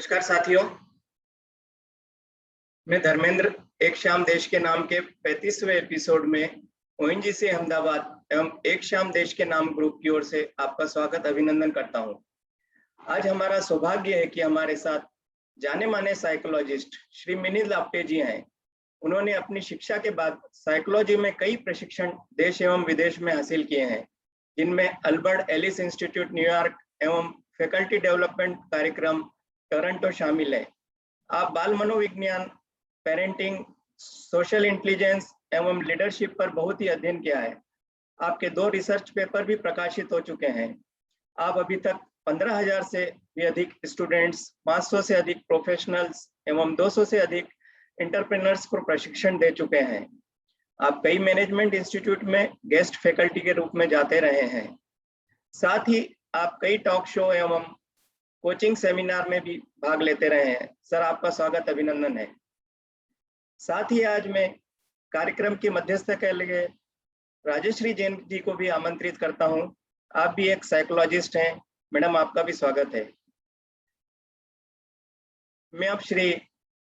नमस्कार साथियों, मैं धर्मेंद्र एक शाम देश के नाम के 35वें एपिसोड में ओएनजीसी अहमदाबाद एवं एक शाम देश के नाम ग्रुप की ओर से आपका स्वागत अभिनंदन करता हूं। आज हमारा सौभाग्य है कि हमारे साथ जाने माने साइकोलॉजिस्ट श्री मिलिंद आपटे जी हैं। उन्होंने अपनी शिक्षा के बाद साइकोलॉजी में कई प्रशिक्षण देश एवं विदेश में हासिल किए हैं, जिनमें अल्बर्ट एलिस इंस्टीट्यूट न्यूयॉर्क एवं फैकल्टी डेवलपमेंट कार्यक्रम टोरंटो शामिल है। आप बाल मनोविज्ञान, पेरेंटिंग, सोशल इंटेलिजेंस एवं लीडरशिप पर बहुत ही अध्ययन किया है। आपके 2 रिसर्च पेपर भी प्रकाशित हो चुके हैं। आप अभी तक 15,000 से भी अधिक स्टूडेंट्स, 500 से अधिक प्रोफेशनल्स एवं 200 से अधिक एंटरप्रेन्योर्स को प्रशिक्षण दे चुके हैं। आप कई मैनेजमेंट इंस्टीट्यूट में गेस्ट फैकल्टी के रूप में जाते रहे हैं। साथ ही आप कई टॉक शो एवं कोचिंग सेमिनार में भी भाग लेते रहे हैं। सर, आपका स्वागत अभिनंदन है। साथ ही आज मैं कार्यक्रम की मध्यस्थता के लिए राजेश्री जैन जी को भी आमंत्रित करता हूं। आप भी एक साइकोलॉजिस्ट हैं। मैडम, आपका भी स्वागत है। मैं अब श्री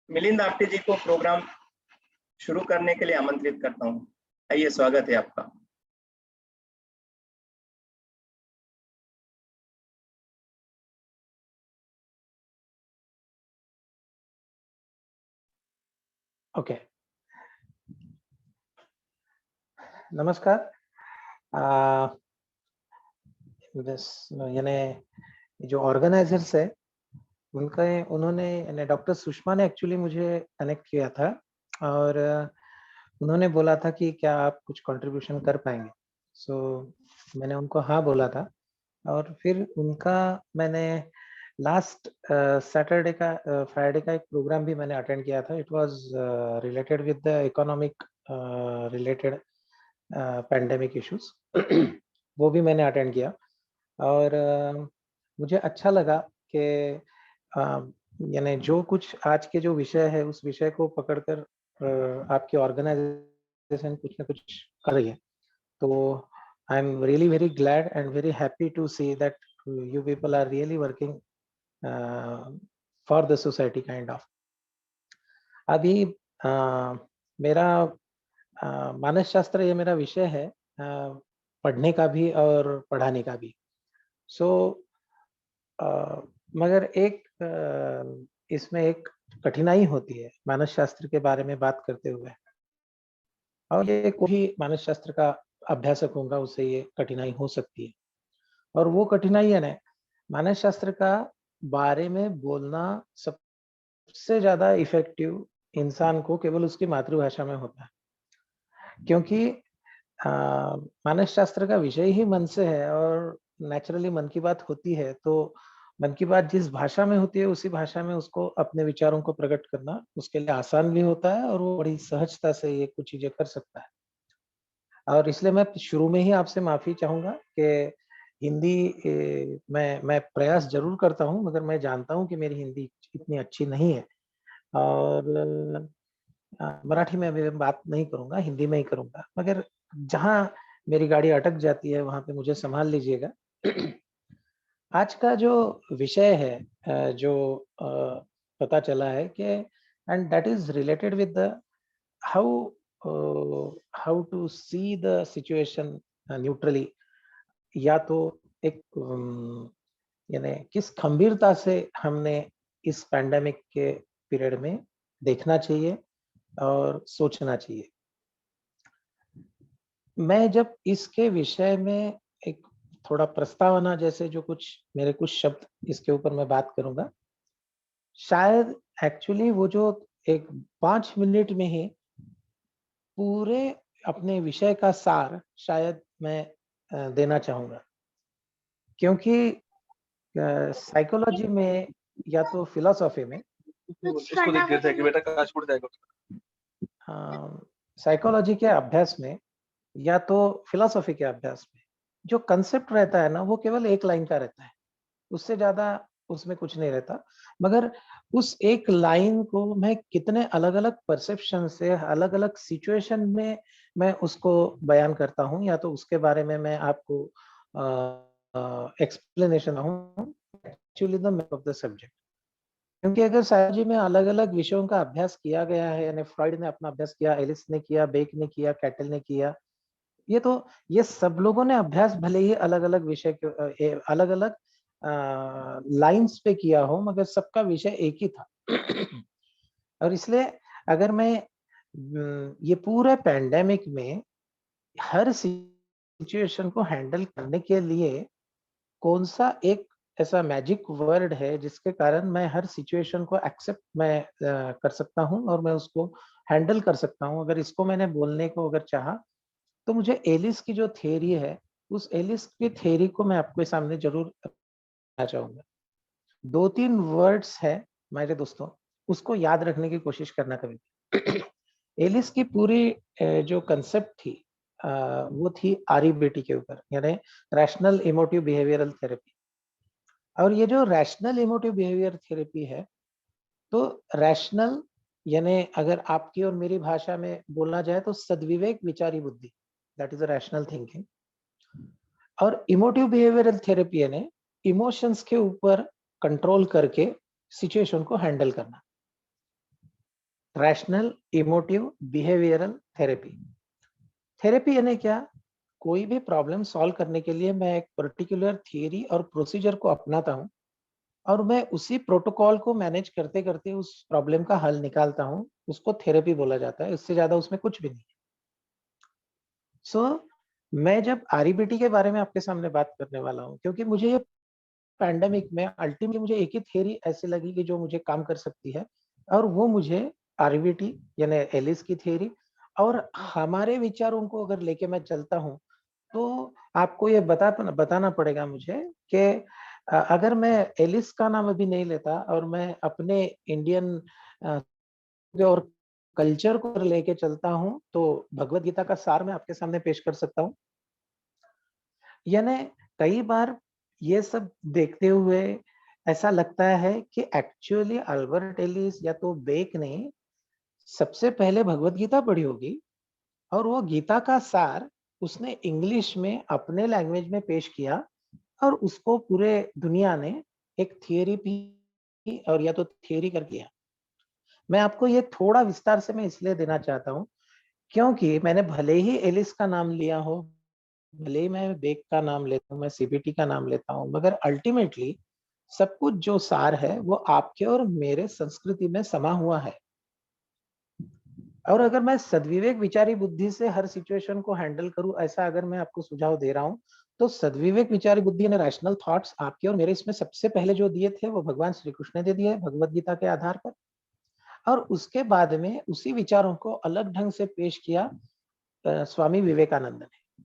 मिलिंद आपटे जी को प्रोग्राम शुरू करने के लिए आमंत्रित करता हूं। आइए, स्वागत है आपका। ओके, नमस्कार। यानी जो ऑर्गेनाइजर्स है उन्होंने डॉक्टर सुषमा ने एक्चुअली मुझे कनेक्ट किया था और उन्होंने बोला था कि क्या आप कुछ कंट्रीब्यूशन कर पाएंगे। मैंने उनको हाँ बोला था और फिर उनका मैंने लास्ट सैटरडे का फ्राइडे का एक प्रोग्राम भी मैंने अटेंड किया था। It was related with the economic related pandemic issues वो भी मैंने अटेंड किया और मुझे अच्छा लगा कि यानी जो कुछ आज के जो विषय है उस विषय को पकड़कर आपकी ऑर्गेनाइजेशन कुछ ना कुछ कर रही है। तो I am really very glad and very happy to see that you people are really working for the society kind of। अभी मेरा मानस शास्त्र ये मेरा विषय है, पढ़ने का भी और पढ़ाने का भी। मगर इसमें एक कठिनाई होती है मानस शास्त्र के बारे में बात करते हुए, और ये कोई मानस शास्त्र का अभ्यासक होगा उसे ये कठिनाई हो सकती है। और वो कठिनाई है ना, मानस शास्त्र का बारे में बोलना सबसे ज्यादा इफेक्टिव इंसान को केवल उसकी मातृभाषा में होता है, क्योंकि मानस शास्त्र का विषय ही मन से है और नेचुरली मन की बात होती है। तो मन की बात जिस भाषा में होती है उसी भाषा में उसको अपने विचारों को प्रकट करना उसके लिए आसान भी होता है और वो बड़ी सहजता से ये कुछ चीजें कर सकता है। और इसलिए मैं शुरू में ही आपसे माफी चाहूंगा कि हिंदी मैं प्रयास जरूर करता हूं, मगर मैं जानता हूं कि मेरी हिंदी इतनी अच्छी नहीं है और मराठी में मैं बात नहीं करूंगा, हिंदी में ही करूंगा। मगर जहां मेरी गाड़ी अटक जाती है वहां पे मुझे संभाल लीजिएगा। आज का जो विषय है जो पता चला है कि and that is related with the how to see the situation neutrally, या तो एक यानी किस खंभीरता से हमने इस पैंडेमिक के पीरियड में देखना चाहिए और सोचना चाहिए। मैं जब इसके विषय में एक थोड़ा प्रस्तावना जैसे जो कुछ मेरे कुछ शब्द इसके ऊपर मैं बात करूंगा, शायद एक्चुअली वो जो एक 5 मिनट में ही पूरे अपने विषय का सार शायद मैं देना चाहूंगा, क्योंकि साइकोलॉजी में या तो फिलॉसफी में इसको देख गिर जाएगी बेटा, कांच फूट जाएगा। साइकोलॉजी के अभ्यास में या तो फिलॉसफी के अभ्यास में जो कंसेप्ट रहता है ना, वो केवल एक लाइन का रहता है, उससे ज्यादा उसमें कुछ नहीं रहता। मगर उस एक लाइन को मैं कितने अलग अलग परसेप्शन से अलग अलग सिचुएशन में मैं उसको बयान करता हूँ, या तो उसके बारे में मैं आपको एक्सप्लेनेशन हूँ actually the map of the subject. क्योंकि अगर साइकोलॉजी में अलग-अलग विषयों का अभ्यास किया गया है, यानी फ्रॉइड ने अपना अभ्यास किया, एलिस ने किया, बेक ने किया, कैटल ने किया, ये सब लोगों ने अभ्यास भले ही अलग-अलग विषय के अलग-अलग लाइंस पे किया हो, मगर सबका विषय एक ही था। और इसलिए अगर मैं ये पूरे पैंडेमिक में हर सिचुएशन को हैंडल करने के लिए कौन सा एक ऐसा मैजिक वर्ड है जिसके कारण मैं हर सिचुएशन को एक्सेप्ट मैं कर सकता हूँ और मैं उसको हैंडल कर सकता हूँ, अगर इसको मैंने बोलने को अगर चाहा, तो मुझे एलिस की जो थ्योरी है, उस एलिस की थ्योरी को मैं आपके सामने जरूर रखना चाहूंगा। 2-3 वर्ड्स है मेरे दोस्तों, उसको याद रखने की कोशिश करना कभी। एलिस की पूरी जो कंसेप्ट थी वो थी आरईबीटी के ऊपर, यानी रैशनल इमोटिव बिहेवियरल थेरेपी। और ये जो रैशनल इमोटिव बिहेवियर थेरेपी है, तो रैशनल यानी अगर आपकी और मेरी भाषा में बोलना जाए तो सद्विवेक विचारी बुद्धि, that is a rational thinking. और इमोटिव बिहेवियरल थेरेपी यानी इमोशंस के ऊपर कंट्रोल करके सिचुएशन को हैंडल करना। Rational emotive behavioural therapy. Therapy यानी क्या? कोई भी प्रॉब्लम सॉल्व करने के लिए मैं एक पर्टिकुलर थियरी और प्रोसीजर को अपनाता हूं और मैं उसी प्रोटोकॉल को मैनेज करते करते उस प्रॉब्लम का हल निकालता हूं, उसको थेरेपी बोला जाता है। इससे ज्यादा उसमें कुछ भी नहीं। मैं जब आरईबीटी के बारे में आपके सामने बात करने वाला हूं, क्योंकि मुझे ये पैंडेमिक में अल्टीमेटली मुझे एक ही थ्योरी ऐसी लगी कि जो मुझे काम कर सकती है, और वो मुझे आरईबीटी यानी एलिस की थ्योरी और हमारे विचारों को अगर लेके मैं चलता हूं, तो आपको ये बताना पड़ेगा मुझे कि अगर मैं एलिस का नाम अभी नहीं लेता और मैं अपने इंडियन और कल्चर को लेके चलता हूं, तो भगवत गीता का सार मैं आपके सामने पेश कर सकता हूं। यानी कई बार ये सब देखते हुए ऐसा लगता है कि एक्चुअली अल्बर्ट एलिस या तो बेक ने सबसे पहले भगवत गीता पढ़ी होगी और वो गीता का सार उसने इंग्लिश में अपने लैंग्वेज में पेश किया और उसको पूरे दुनिया ने एक थियरी भी और या तो थियरी कर किया। मैं आपको ये थोड़ा विस्तार से मैं इसलिए देना चाहता हूँ क्योंकि मैंने भले ही एलिस का नाम लिया हो, भले ही मैं बेक का नाम लेता हूँ, मैं सीबीटी का नाम लेता हूँ, मगर अल्टीमेटली सब कुछ जो सार है वो आपके और मेरे संस्कृति में समा हुआ है। और अगर मैं सद्विवेक विचारी बुद्धि से हर सिचुएशन को हैंडल करूं, ऐसा अगर मैं आपको सुझाव दे रहा हूं, तो सद्विवेक विचारी बुद्धि ने रैशनल थॉट्स आपके और मेरे इसमें सबसे पहले जो दिए थे वो भगवान श्री कृष्ण ने दे दिए भगवत गीता के आधार पर, और उसके बाद में उसी विचारों को अलग ढंग से पेश किया स्वामी विवेकानंद ने।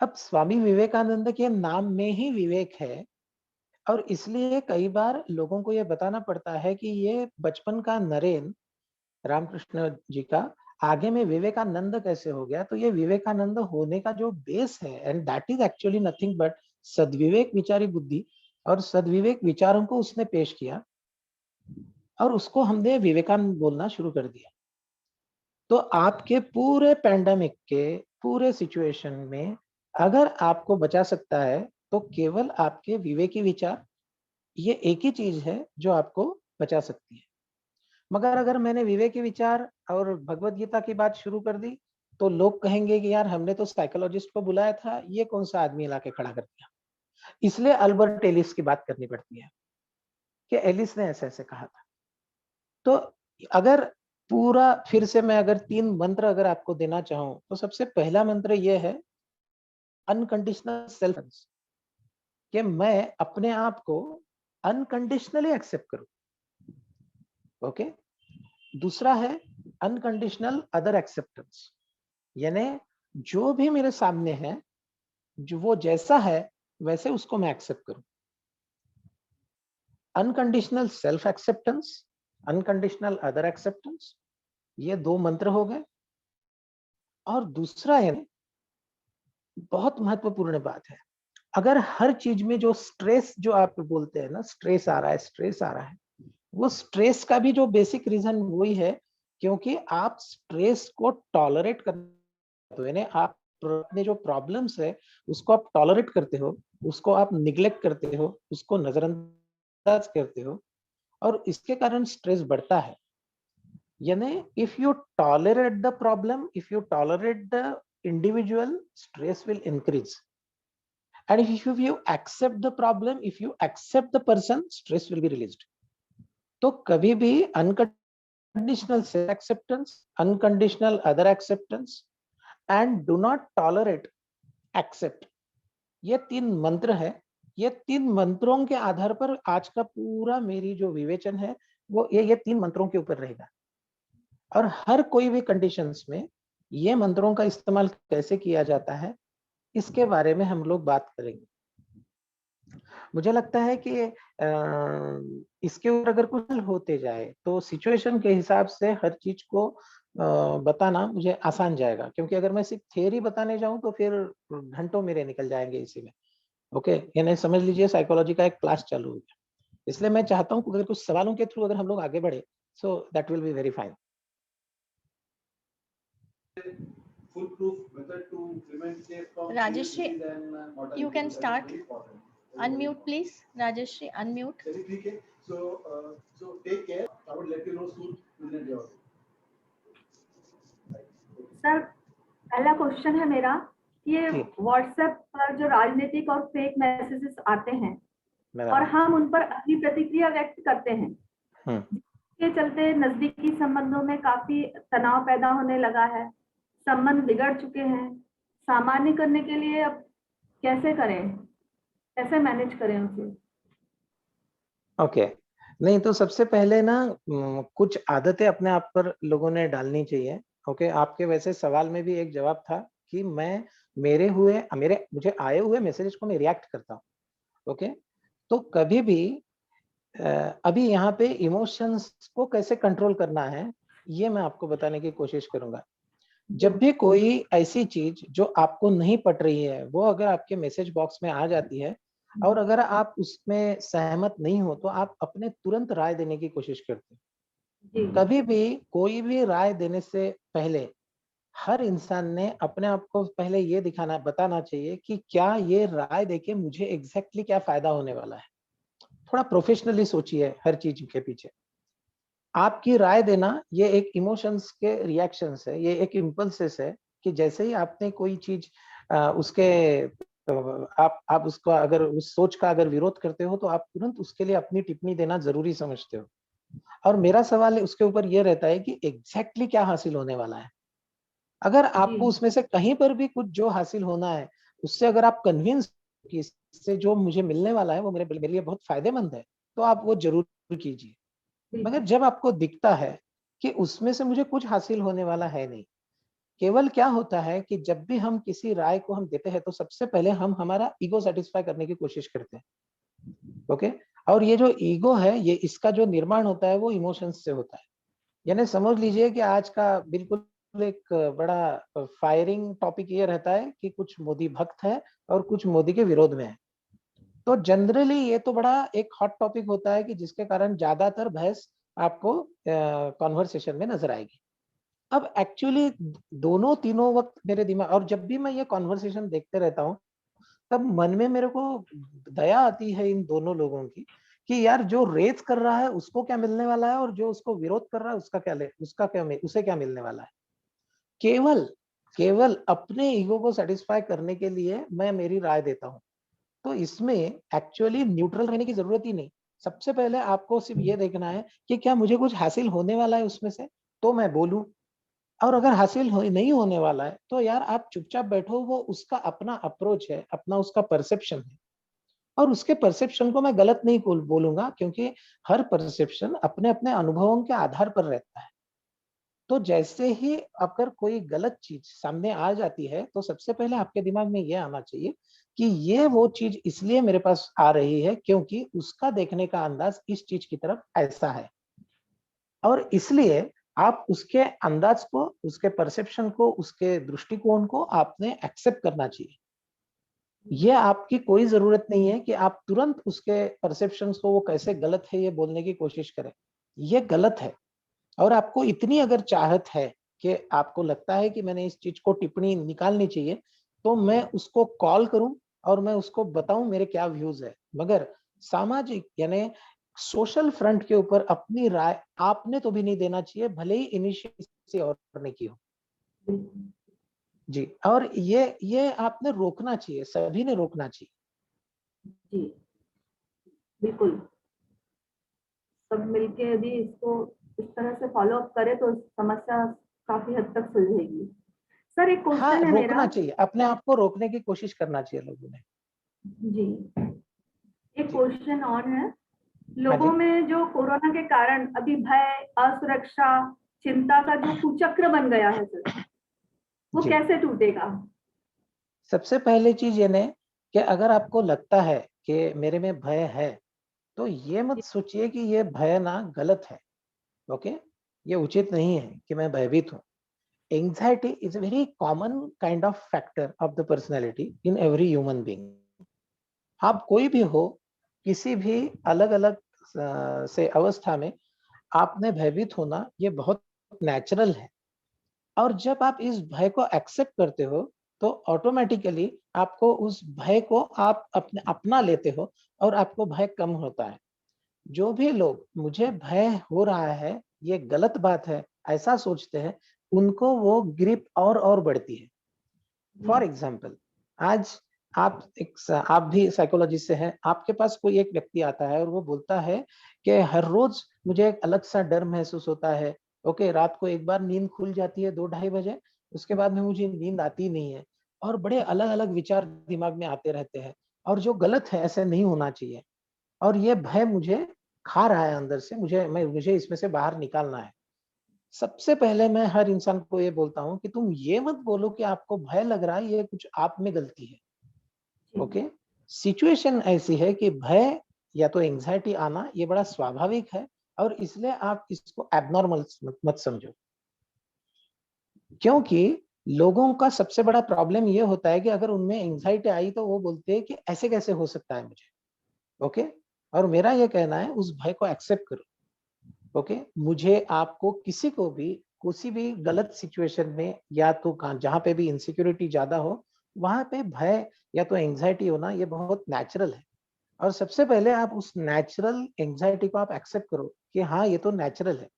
अब स्वामी विवेकानंद के नाम में ही विवेक है, और इसलिए कई बार लोगों को यह बताना पड़ता है कि ये बचपन का नरेन रामकृष्ण जी का आगे में विवेकानंद कैसे हो गया। तो ये विवेकानंद होने का जो बेस है, and that is actually nothing but सद्विवेक विचारी बुद्धि, और सद्विवेक विचारों को उसने पेश किया और उसको हमने विवेकानंद बोलना शुरू कर दिया। तो आपके पूरे पैंडेमिक के पूरे सिचुएशन में अगर आपको बचा सकता है तो केवल आपके विवेकी विचार, ये एक ही चीज है जो आपको बचा सकती है। मगर अगर मैंने विवेकी विचार और भगवत गीता की बात शुरू कर दी तो लोग कहेंगे कि यार हमने तो साइकोलॉजिस्ट को बुलाया था, ये कौन सा आदमी ला के खड़ा कर दिया। इसलिए अल्बर्ट एलिस की बात करनी पड़ती है कि एलिस ने ऐसे ऐसे कहा था। तो अगर पूरा फिर से मैं अगर 3 मंत्र अगर आपको देना चाहूं, तो सबसे पहला मंत्र यह है अनकंडीशनल सेल्फ, कि मैं अपने आप को अनकंडीशनली एक्सेप्ट करूं। ओके। दूसरा है अनकंडीशनल अदर एक्सेप्टेंस, यानी जो भी मेरे सामने है, जो वो जैसा है वैसे उसको मैं एक्सेप्ट करूं। Unconditional self acceptance, unconditional other acceptance, ये 2 मंत्र हो गए। और दूसरा है, बहुत महत्वपूर्ण बात है, अगर हर चीज में जो स्ट्रेस जो आप बोलते हैं ना, स्ट्रेस आ रहा है, स्ट्रेस आ रहा है, वो स्ट्रेस का भी जो बेसिक रीजन वही है क्योंकि आप स्ट्रेस को टॉलरेट करते हो, यानी आप अपने जो प्रॉब्लम्स है उसको आप टॉलरेट करते हो, उसको आप निग्लेक्ट करते हो, उसको नजरअंदाज करते हो, और इसके कारण स्ट्रेस बढ़ता है। यानी if you tolerate the problem, if you tolerate the individual, stress will increase, and if you accept the problem, if you accept the person, stress will be released. तो कभी भी unconditional self acceptance, unconditional other acceptance and do not tolerate, accept, ये 3 मंत्र है। ये 3 मंत्रों के आधार पर आज का पूरा मेरी जो विवेचन है वो ये 3 मंत्रों के ऊपर रहेगा। और हर कोई भी कंडीशंस में ये मंत्रों का इस्तेमाल कैसे किया जाता है इसके बारे में हम लोग बात करेंगे। मुझे लगता है कि इसके ऊपर अगर कुछ होते जाए तो सिचुएशन के हिसाब से हर चीज को बताना मुझे आसान जाएगा, क्योंकि अगर मैं सिर्फ थियरी बताने जाऊं तो फिर घंटों मेरे निकल जाएंगे इसी में। ओके, यानी समझ लीजिए साइकोलॉजी का एक क्लास चालू हो गया। इसलिए मैं चाहता हूं कि अगर कुछ सवालों के थ्रू अगर हम लोग आगे बढ़े, so that will be very fine. Foolproof method to prevent safe from Rajeshri, serious disease and mortality. you can That is start. very important. Unmute, please. Rajeshri, unmute. चलिए ठीक है. So take care. I would let you know soon within a day. Sir, पहला question है मेरा कि ये WhatsApp पर जो राजनीतिक और फेक मैसेजेस आते हैं और हम उन पर अपनी प्रतिक्रिया व्यक्त करते हैं, इसके चलते नजदीकी संबंधों में काफी तनाव पैदा होने लगा है, संबंध बिगड़ चुके हैं। सामान्य करने के लिए अब कैसे करें, कैसे मैनेज करें उसे? ओके, नहीं तो सबसे पहले ना कुछ आदतें अपने आप पर लोगों ने डालनी चाहिए। ओके, आपके वैसे सवाल में भी एक जवाब था कि मैं मुझे आए हुए मैसेज को मैं रिएक्ट करता हूँ। ओके, तो कभी भी अभी यहाँ पे इमोशंस को कैसे कंट्रोल करना है ये मैं आपको बताने की कोशिश करूंगा। जब भी कोई ऐसी चीज जो आपको नहीं पट रही है वो अगर आपके मैसेज बॉक्स में आ जाती है और अगर आप उसमें सहमत नहीं हो तो आप अपने तुरंत राय देने की कोशिश करते हैं। कभी भी कोई भी राय देने से पहले हर इंसान ने अपने आप को पहले ये बताना चाहिए कि क्या ये राय देके मुझे एग्जैक्टली क्या फायदा होने वाला है। थोड़ा प्रोफेशनली सोचिए हर चीज के पीछे। आपकी राय देना ये एक इमोशंस के रिएक्शंस है, ये एक इम्पल्सेस है कि जैसे ही आपने कोई चीज उसके आप उसको अगर उस सोच का अगर विरोध करते हो तो आप तुरंत उसके लिए अपनी टिप्पणी देना जरूरी समझते हो। और मेरा सवाल उसके ऊपर ये रहता है कि एग्जैक्टली क्या हासिल होने वाला है। अगर आपको उसमें से कहीं पर भी कुछ जो हासिल होना है उससे अगर आप कन्विंस कि इससे जो मुझे मिलने वाला है वो मेरे लिए बहुत फायदेमंद है तो आप वो जरूर कीजिए। मगर जब आपको दिखता है कि उसमें से मुझे कुछ हासिल होने वाला है नहीं, केवल क्या होता है कि जब भी हम किसी राय को हम देते हैं तो सबसे पहले हम हमारा ईगो सेटिस्फाई करने की कोशिश करते हैं। ओके, और ये जो ईगो है ये इसका जो निर्माण होता है वो इमोशंस से होता है। यानी समझ लीजिए कि आज का बिल्कुल एक बड़ा फायरिंग टॉपिक ये रहता है कि कुछ मोदी भक्त है और कुछ मोदी के विरोध में है। तो जनरली ये तो बड़ा एक हॉट टॉपिक होता है कि जिसके कारण ज्यादातर बहस आपको कॉन्वर्सेशन में नजर आएगी। अब एक्चुअली दोनों तीनों वक्त मेरे दिमाग और जब भी मैं ये कॉन्वर्सेशन देखते रहता हूँ तब मन में मेरे को दया आती है इन दोनों लोगों की कि यार जो रेस कर रहा है उसको क्या मिलने वाला है और जो उसको विरोध कर रहा है उसे क्या मिलने वाला है। केवल अपने ईगो को सेटिस्फाई करने के लिए मैं मेरी राय देता हूँ। तो इसमें एक्चुअली न्यूट्रल रहने की जरूरत ही नहीं। सबसे पहले आपको सिर्फ ये देखना है कि क्या मुझे कुछ हासिल होने वाला है उसमें से तो मैं बोलूं, और अगर हासिल नहीं होने वाला है तो यार आप चुपचाप बैठो। वो उसका अपना अप्रोच है, अपना उसका परसेप्शन है और उसके परसेप्शन को मैं गलत नहीं बोलूंगा क्योंकि हर परसेप्शन अपने अपने अनुभवों के आधार पर रहता है। तो जैसे ही अगर कोई गलत चीज सामने आ जाती है तो सबसे पहले आपके दिमाग में ये आना चाहिए कि ये वो चीज इसलिए मेरे पास आ रही है क्योंकि उसका देखने का अंदाज इस चीज की तरफ ऐसा है और इसलिए आप उसके अंदाज को, उसके परसेप्शन को, उसके दृष्टिकोण को आपने एक्सेप्ट करना चाहिए। ये आपकी कोई जरूरत नहीं है कि आप तुरंत उसके परसेप्शंस को वो कैसे गलत है ये बोलने की कोशिश करें। ये गलत है। और आपको इतनी अगर चाहत है कि आपको लगता है कि मैंने इस चीज को टिप्पणी निकालनी चाहिए तो मैं उसको कॉल करूं और मैं उसको बताऊं मेरे क्या व्यूज है। मगर सामाजिक यानी सोशल फ्रंट के ऊपर अपनी राय आपने तो भी नहीं देना चाहिए, भले ही इनिशिएटिव किसी और ने की हो। जी, और ये आपने रोकना चाहिए, सभी ने रोकना चाहिए। जी बिल्कुल, सब मिलके यदि इसको इस तरह से फॉलो अप करे तो समस्या काफी हद तक सुलझेगी। सर एक हाँ, क्वेश्चन है मेरा। रोकना चाहिए, अपने आप को रोकने की कोशिश करना चाहिए लोगों ने। जी, एक जी। क्वेश्चन और है, हाँ लोगों जी। में जो कोरोना के कारण अभी भय, असुरक्षा, चिंता का जो कुचक्र बन गया है सर, वो जी। कैसे टूटेगा? सबसे पहले चीज ये ने कि अगर आपको लगता है कि मेरे में भय है, तो ये मत सोचिए कि ये भय ना गलत है। ओके, ये उचित नहीं है कि मैं भयभीत हूँ। Anxiety is a very common kind of factor of the personality in every human being. आप कोई भी हो, किसी भी अलग अलग से अवस्था में आपने भयभीत होना ये बहुत नेचुरल है। और जब आप इस भय को एक्सेप्ट करते हो तो ऑटोमेटिकली आपको उस भय को आप अपना लेते हो और आपको भय कम होता है। जो भी लोग मुझे भय हो रहा है, ये गलत बात है, ऐसा सोचते हैं, उनको वो ग्रिप और बढ़ती है। फॉर एग्जाम्पल, आज आप भी साइकोलॉजिस्ट से हैं, आपके पास कोई एक व्यक्ति आता है और वो बोलता है कि हर रोज मुझे एक अलग सा डर महसूस होता है। ओके, रात को एक बार नींद खुल जाती है 2-2:30 बजे, उसके बाद में मुझे नींद आती नहीं है और बड़े अलग अलग विचार दिमाग में आते रहते हैं, और जो गलत है, ऐसे नहीं होना चाहिए। और ये भय मुझे खा रहा है अंदर से, मुझे इसमें से बाहर निकालना है। सबसे पहले मैं हर इंसान को ये बोलता हूँ कि तुम ये मत बोलो कि आपको भय लग रहा है, ये कुछ आप में गलती है। ओके, सिचुएशन ऐसी है कि भय या तो एंजाइटी आना ये बड़ा स्वाभाविक है, और इसलिए आप इसको एबनॉर्मल मत समझो। क्योंकि लोगों का सबसे बड़ा प्रॉब्लम ये होता है कि अगर उनमें एंजाइटी आई तो वो बोलते हैं कि ऐसे कैसे हो सकता है मुझे। ओके, और मेरा ये कहना है उस भय को एक्सेप्ट करो। ओके, मुझे आपको किसी भी गलत सिचुएशन में या तो जहां पे भी इनसिक्योरिटी ज्यादा हो, वहां पे भय या तो एंजाइटी होना ये बहुत नेचुरल है। और सबसे पहले आप उस नेचुरल एंजाइटी को आप एक्सेप्ट करो कि हाँ, ये तो नेचुरल है।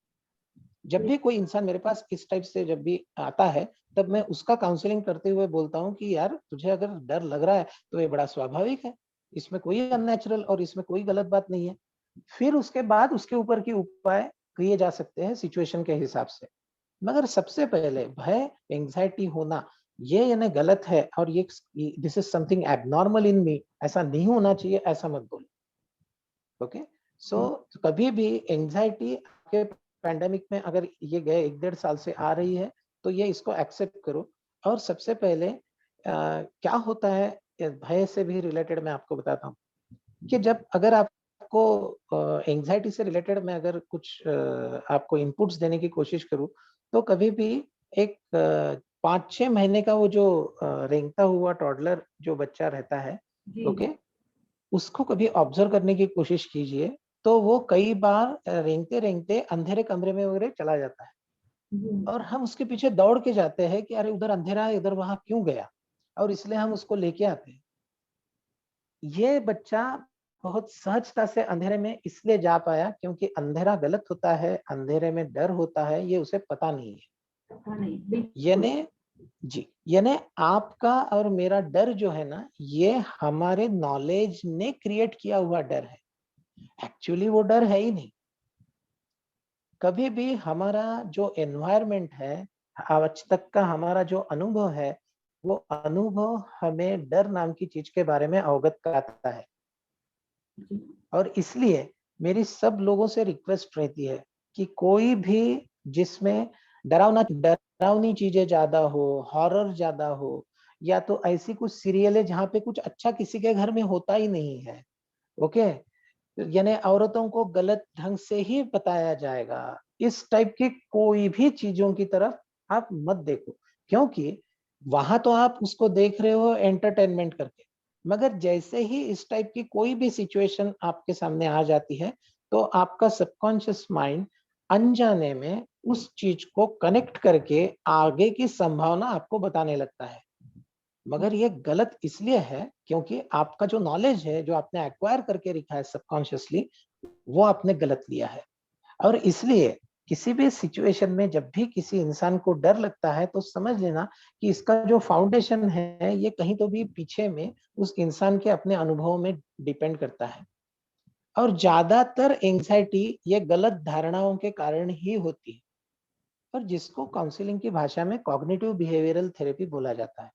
जब भी कोई इंसान मेरे पास इस टाइप से जब भी आता है, तब मैं उसका काउंसलिंग करते हुए बोलता हूँ कि यार, तुझे अगर डर लग रहा है तो ये बड़ा स्वाभाविक है, इसमें कोई अननेचुरल और इसमें कोई गलत बात नहीं है। फिर उसके बाद उसके ऊपर की उपाय किए जा सकते हैं सिचुएशन के हिसाब से। मगर सबसे पहले भय, एंजाइटी होना ये यानी गलत है, और ये दिस इज समथिंग एबनॉर्मल इन मी, ऐसा नहीं होना चाहिए, ऐसा मत बोलो। ओके, सो कभी भी एंजाइटी के पैंडेमिक में अगर ये गए 1-1.5 साल से आ रही है, तो ये इसको एक्सेप्ट करो। और सबसे पहले क्या होता है, भय से भी रिलेटेड मैं आपको बताता हूँ कि जब अगर आपको एंजाइटी से रिलेटेड मैं अगर कुछ आपको इनपुट्स देने की कोशिश करूँ, तो कभी भी एक 5-6 महीने का वो जो रेंगता हुआ टॉडलर जो बच्चा रहता है, ओके, उसको कभी ऑब्जर्व करने की कोशिश कीजिए, तो वो कई बार रेंगते रेंगते अंधेरे कमरे में वगैरह चला जाता है, और हम उसके पीछे दौड़ के जाते हैं कि अरे उधर अंधेरा है, इधर वहां क्यों गया, और इसलिए हम उसको लेके आते हैं। ये बच्चा बहुत सहजता से अंधेरे में इसलिए जा पाया क्योंकि अंधेरा गलत होता है, अंधेरे में डर होता है, ये उसे पता नहीं है। यानी जी, यानी आपका और मेरा डर जो है ना, ये हमारे नॉलेज ने क्रिएट किया हुआ डर है। एक्चुअली वो डर है ही नहीं। कभी भी हमारा जो एनवायरनमेंट है, आज तक का हमारा जो अनुभव है, वो अनुभव हमें डर नाम की चीज के बारे में अवगत कराता है। और इसलिए मेरी सब लोगों से रिक्वेस्ट रहती है कि कोई भी जिसमें डरावनी चीजें ज्यादा हो, हॉरर ज्यादा हो, या तो ऐसी कुछ सीरियल है जहाँ पे कुछ अच्छा किसी के घर में होता ही नहीं है, ओके, यानी औरतों को गलत ढंग से ही बताया जाएगा, इस टाइप की कोई भी चीजों की तरफ आप मत देखो। क्योंकि वहां तो आप उसको देख रहे हो एंटरटेनमेंट करके, मगर जैसे ही इस टाइप की कोई भी सिचुएशन आपके सामने आ जाती है, तो आपका सबकॉन्शियस माइंड अनजाने में उस चीज को कनेक्ट करके आगे की संभावना आपको बताने लगता है। मगर ये गलत इसलिए है क्योंकि आपका जो नॉलेज है, जो आपने एक्वायर करके रखा है सबकॉन्शियसली, वो आपने गलत लिया है। और इसलिए किसी भी सिचुएशन में जब भी किसी इंसान को डर लगता है तो समझ लेना कि इसका जो फाउंडेशन है ये कहीं तो भी पीछे में उस इंसान के अपने अनुभवों में डिपेंड करता है। और ज्यादातर एंजाइटी ये गलत धारणाओं के कारण ही होती है, और जिसको काउंसलिंग की भाषा में कॉग्निटिव बिहेवियरल थेरेपी बोला जाता है।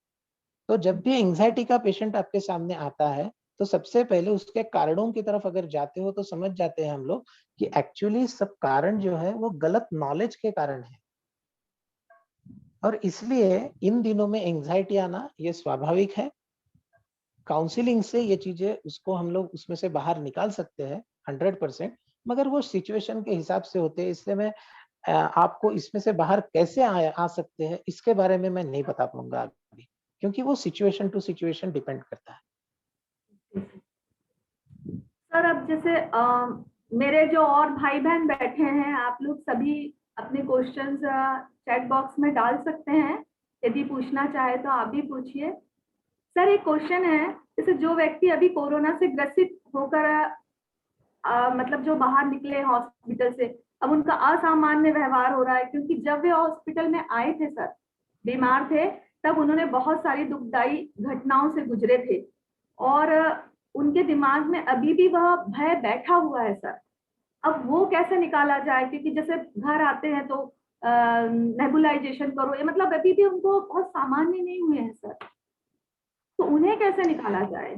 तो जब भी एंजाइटी का पेशेंट आपके सामने आता है तो सबसे पहले उसके कारणों की तरफ अगर जाते हो तो समझ जाते हैं हम लोग कि एक्चुअली सब कारण जो है वो गलत नॉलेज के कारण है। और इसलिए इन दिनों में एंजाइटी आना ये स्वाभाविक है। काउंसलिंग से ये चीजें उसको हम लोग उसमें से बाहर निकाल सकते हैं 100%, मगर वो सिचुएशन के हिसाब से होते हैं। इसलिए मैं आपको इसमें से बाहर कैसे आ सकते हैं इसके बारे में मैं नहीं बता पाऊंगा अभी, क्योंकि वो सिचुएशन टू सिचुएशन डिपेंड करता है। सर अब जैसे मेरे जो और भाई बहन बैठे हैं, आप लोग सभी अपने क्वेश्चंस चैट बॉक्स में डाल सकते हैं, यदि पूछना चाहे तो आप भी पूछिए। सर एक क्वेश्चन है, जैसे जो व्यक्ति अभी कोरोना से ग्रसित होकर मतलब जो बाहर निकले हॉस्पिटल से, अब उनका असामान्य व्यवहार हो रहा है, क्योंकि जब वे हॉस्पिटल में आए थे सर, बीमार थे, तब उन्होंने बहुत सारी दुखदाई घटनाओं से गुजरे थे और उनके दिमाग में अभी भी वह भय बैठा हुआ है सर। अब वो कैसे निकाला जाए, क्योंकि जैसे घर आते हैं तो नेबुलाइजेशन करो, ये मतलब अभी भी उनको बहुत सामान्य नहीं हुए हैं सर, तो उन्हें कैसे निकाला जाए?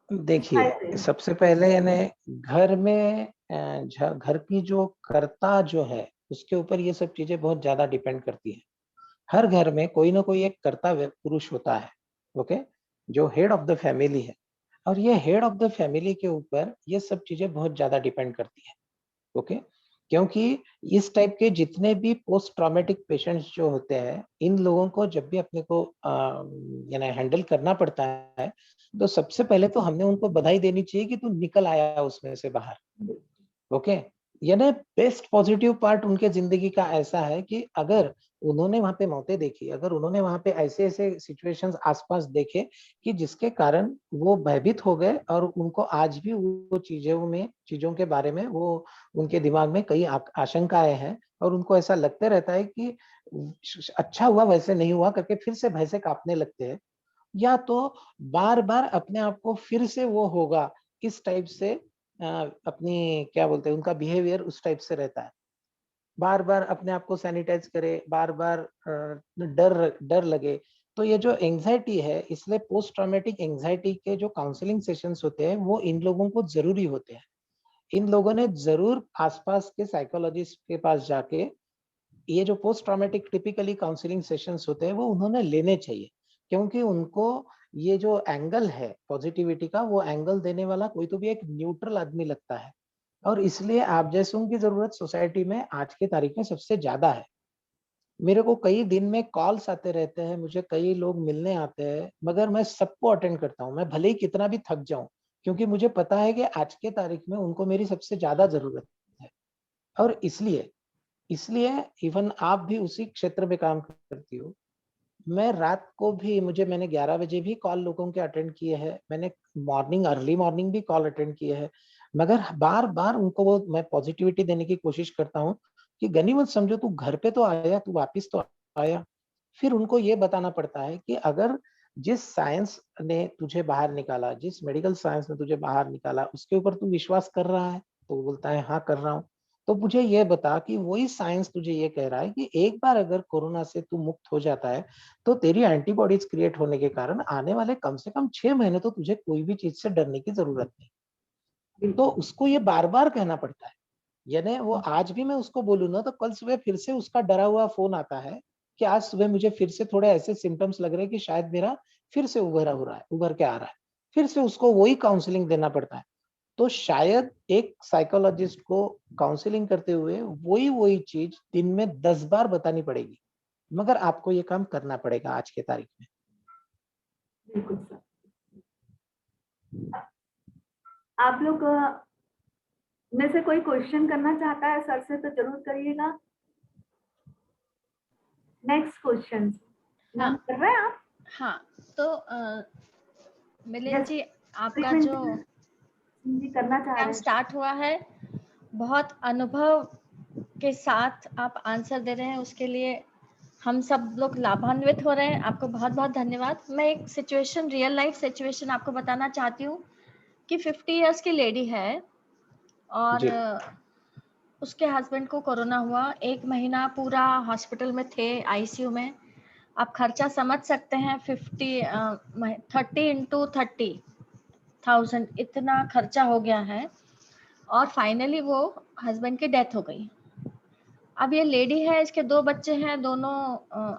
देखिए सबसे पहले यानी घर में घर की जो कर्ता जो है उसके ऊपर ये सब चीजें बहुत ज्यादा डिपेंड करती है। हर घर में कोई ना कोई एक कर्ता पुरुष होता है, ओके, जो हेड ऑफ द फैमिली है, और ये हेड ऑफ द फैमिली के ऊपर ये सब चीजें बहुत ज्यादा डिपेंड करती है, ओके। क्योंकि इस टाइप के जितने भी पोस्ट ट्रॉमेटिक पेशेंट्स जो होते हैं, इन लोगों को जब भी अपने को यानी हैंडल करना पड़ता है तो सबसे पहले तो हमने उनको बधाई देनी चाहिए कि तू निकल आया उसमें से बाहर, ओके। यानी बेस्ट पॉजिटिव पार्ट उनके जिंदगी का ऐसा है कि अगर उन्होंने वहां पे मौतें देखी, अगर उन्होंने वहां पे ऐसे ऐसे सिचुएशंस आसपास देखे कि जिसके कारण वो भयभीत हो गए और उनको आज भी वो चीजों के बारे में वो उनके दिमाग में कई आशंकाएं हैं और उनको ऐसा लगते रहता है कि अच्छा हुआ वैसे नहीं हुआ करके फिर से भय से कांपने लगते हैं, या तो बार बार अपने आप को फिर से वो होगा इस टाइप से अपनी क्या बोलते हैं उनका बिहेवियर उस टाइप से रहता है। बार बार अपने आप को सैनिटाइज करे, बार बार डर डर लगे। तो ये जो एंजाइटी है, इसलिए पोस्ट ट्रॉमेटिक एंजाइटी के जो काउंसलिंग सेशंस होते हैं वो इन लोगों को जरूरी होते हैं। इन लोगों ने जरूर आसपास के साइकोलॉजिस्ट के पास जाके ये जो post traumatic typically counselling sessions होते हैं वो उन्होंने लेने चाहिए, क्योंकि उनको ये जो एंगल है पॉजिटिविटी का, वो एंगल देने वाला कोई तो भी एक न्यूट्रल आदमी लगता है। और इसलिए आप जैसों की जरूरत सोसाइटी में आज के तारीख में सबसे ज्यादा है। मेरे को कई दिन में कॉल्स आते रहते हैं, मुझे कई लोग मिलने आते हैं, मगर मैं सबको अटेंड करता हूँ, मैं भले ही कितना भी थक जाऊं, क्योंकि मुझे पता है कि आज के तारीख में उनको मेरी सबसे ज्यादा जरूरत है। और इसलिए इसलिए इवन आप भी उसी क्षेत्र में काम करती हो, मैं रात को भी मैंने 11 बजे भी कॉल लोगों के अटेंड किए हैं, मैंने अर्ली मॉर्निंग भी कॉल अटेंड किए हैं, मगर बार बार उनको वो मैं पॉजिटिविटी देने की कोशिश करता हूँ कि गनीमत समझो, तू घर पे तो आया, तू वापिस तो आया। फिर उनको ये बताना पड़ता है कि अगर जिस साइंस ने तुझे बाहर निकाला, जिस मेडिकल साइंस ने तुझे बाहर निकाला, उसके ऊपर तू विश्वास कर रहा है? तो वो बोलता है हाँ कर रहा हूँ। तो मुझे ये बता कि वही साइंस तुझे ये कह रहा है कि एक बार अगर कोरोना से तू मुक्त हो जाता है तो तेरी एंटीबॉडीज क्रिएट होने के कारण आने वाले कम से कम 6 महीने तो तुझे कोई भी चीज से डरने की जरूरत नहीं। तो उसको ये बार बार कहना पड़ता है। यानी वो आज भी मैं उसको बोलूँ ना तो कल सुबह फिर से उसका डरा हुआ फोन आता है कि आज सुबह मुझे फिर से थोड़े ऐसे सिम्टम्स लग रहे हैं कि शायद मेरा फिर से उभर के आ रहा है, फिर से उसको वही काउंसलिंग देना पड़ता है। तो शायद एक साइकोलॉजिस्ट को काउंसलिंग करते हुए वही चीज दिन में 10 बार बतानी पड़ेगी, मगर आपको ये काम करना पड़ेगा आज के तारीख में। बिल्कुल सर। आप लोग में से कोई क्वेश्चन करना चाहता है सर से तो जरूर करिएगा। नेक्स्ट क्वेश्चन कर रहे हैं आप? हाँ, तो मिलिंद Yes, जी, आपका frequent जो जी करना चाह रहे कैंप हैं। स्टार्ट हुआ है, बहुत अनुभव के साथ आप आंसर दे रहे हैं, उसके लिए हम सब लोग लाभान्वित हो रहे हैं। आपको बहुत बहुत धन्यवाद। मैं एक सिचुएशन, रियल लाइफ सिचुएशन आपको बताना चाहती हूँ कि 50 इयर्स की लेडी है और जी उसके हस्बैंड को कोरोना हुआ। 1 महीना पूरा हॉस्पिटल में थे, आईसीयू में। आप खर्चा समझ सकते हैं, 30 इंटू 30,000 इतना खर्चा हो गया है और फाइनली वो हस्बैंड की डेथ हो गई। अब ये लेडी है, इसके 2 बच्चे हैं, दोनों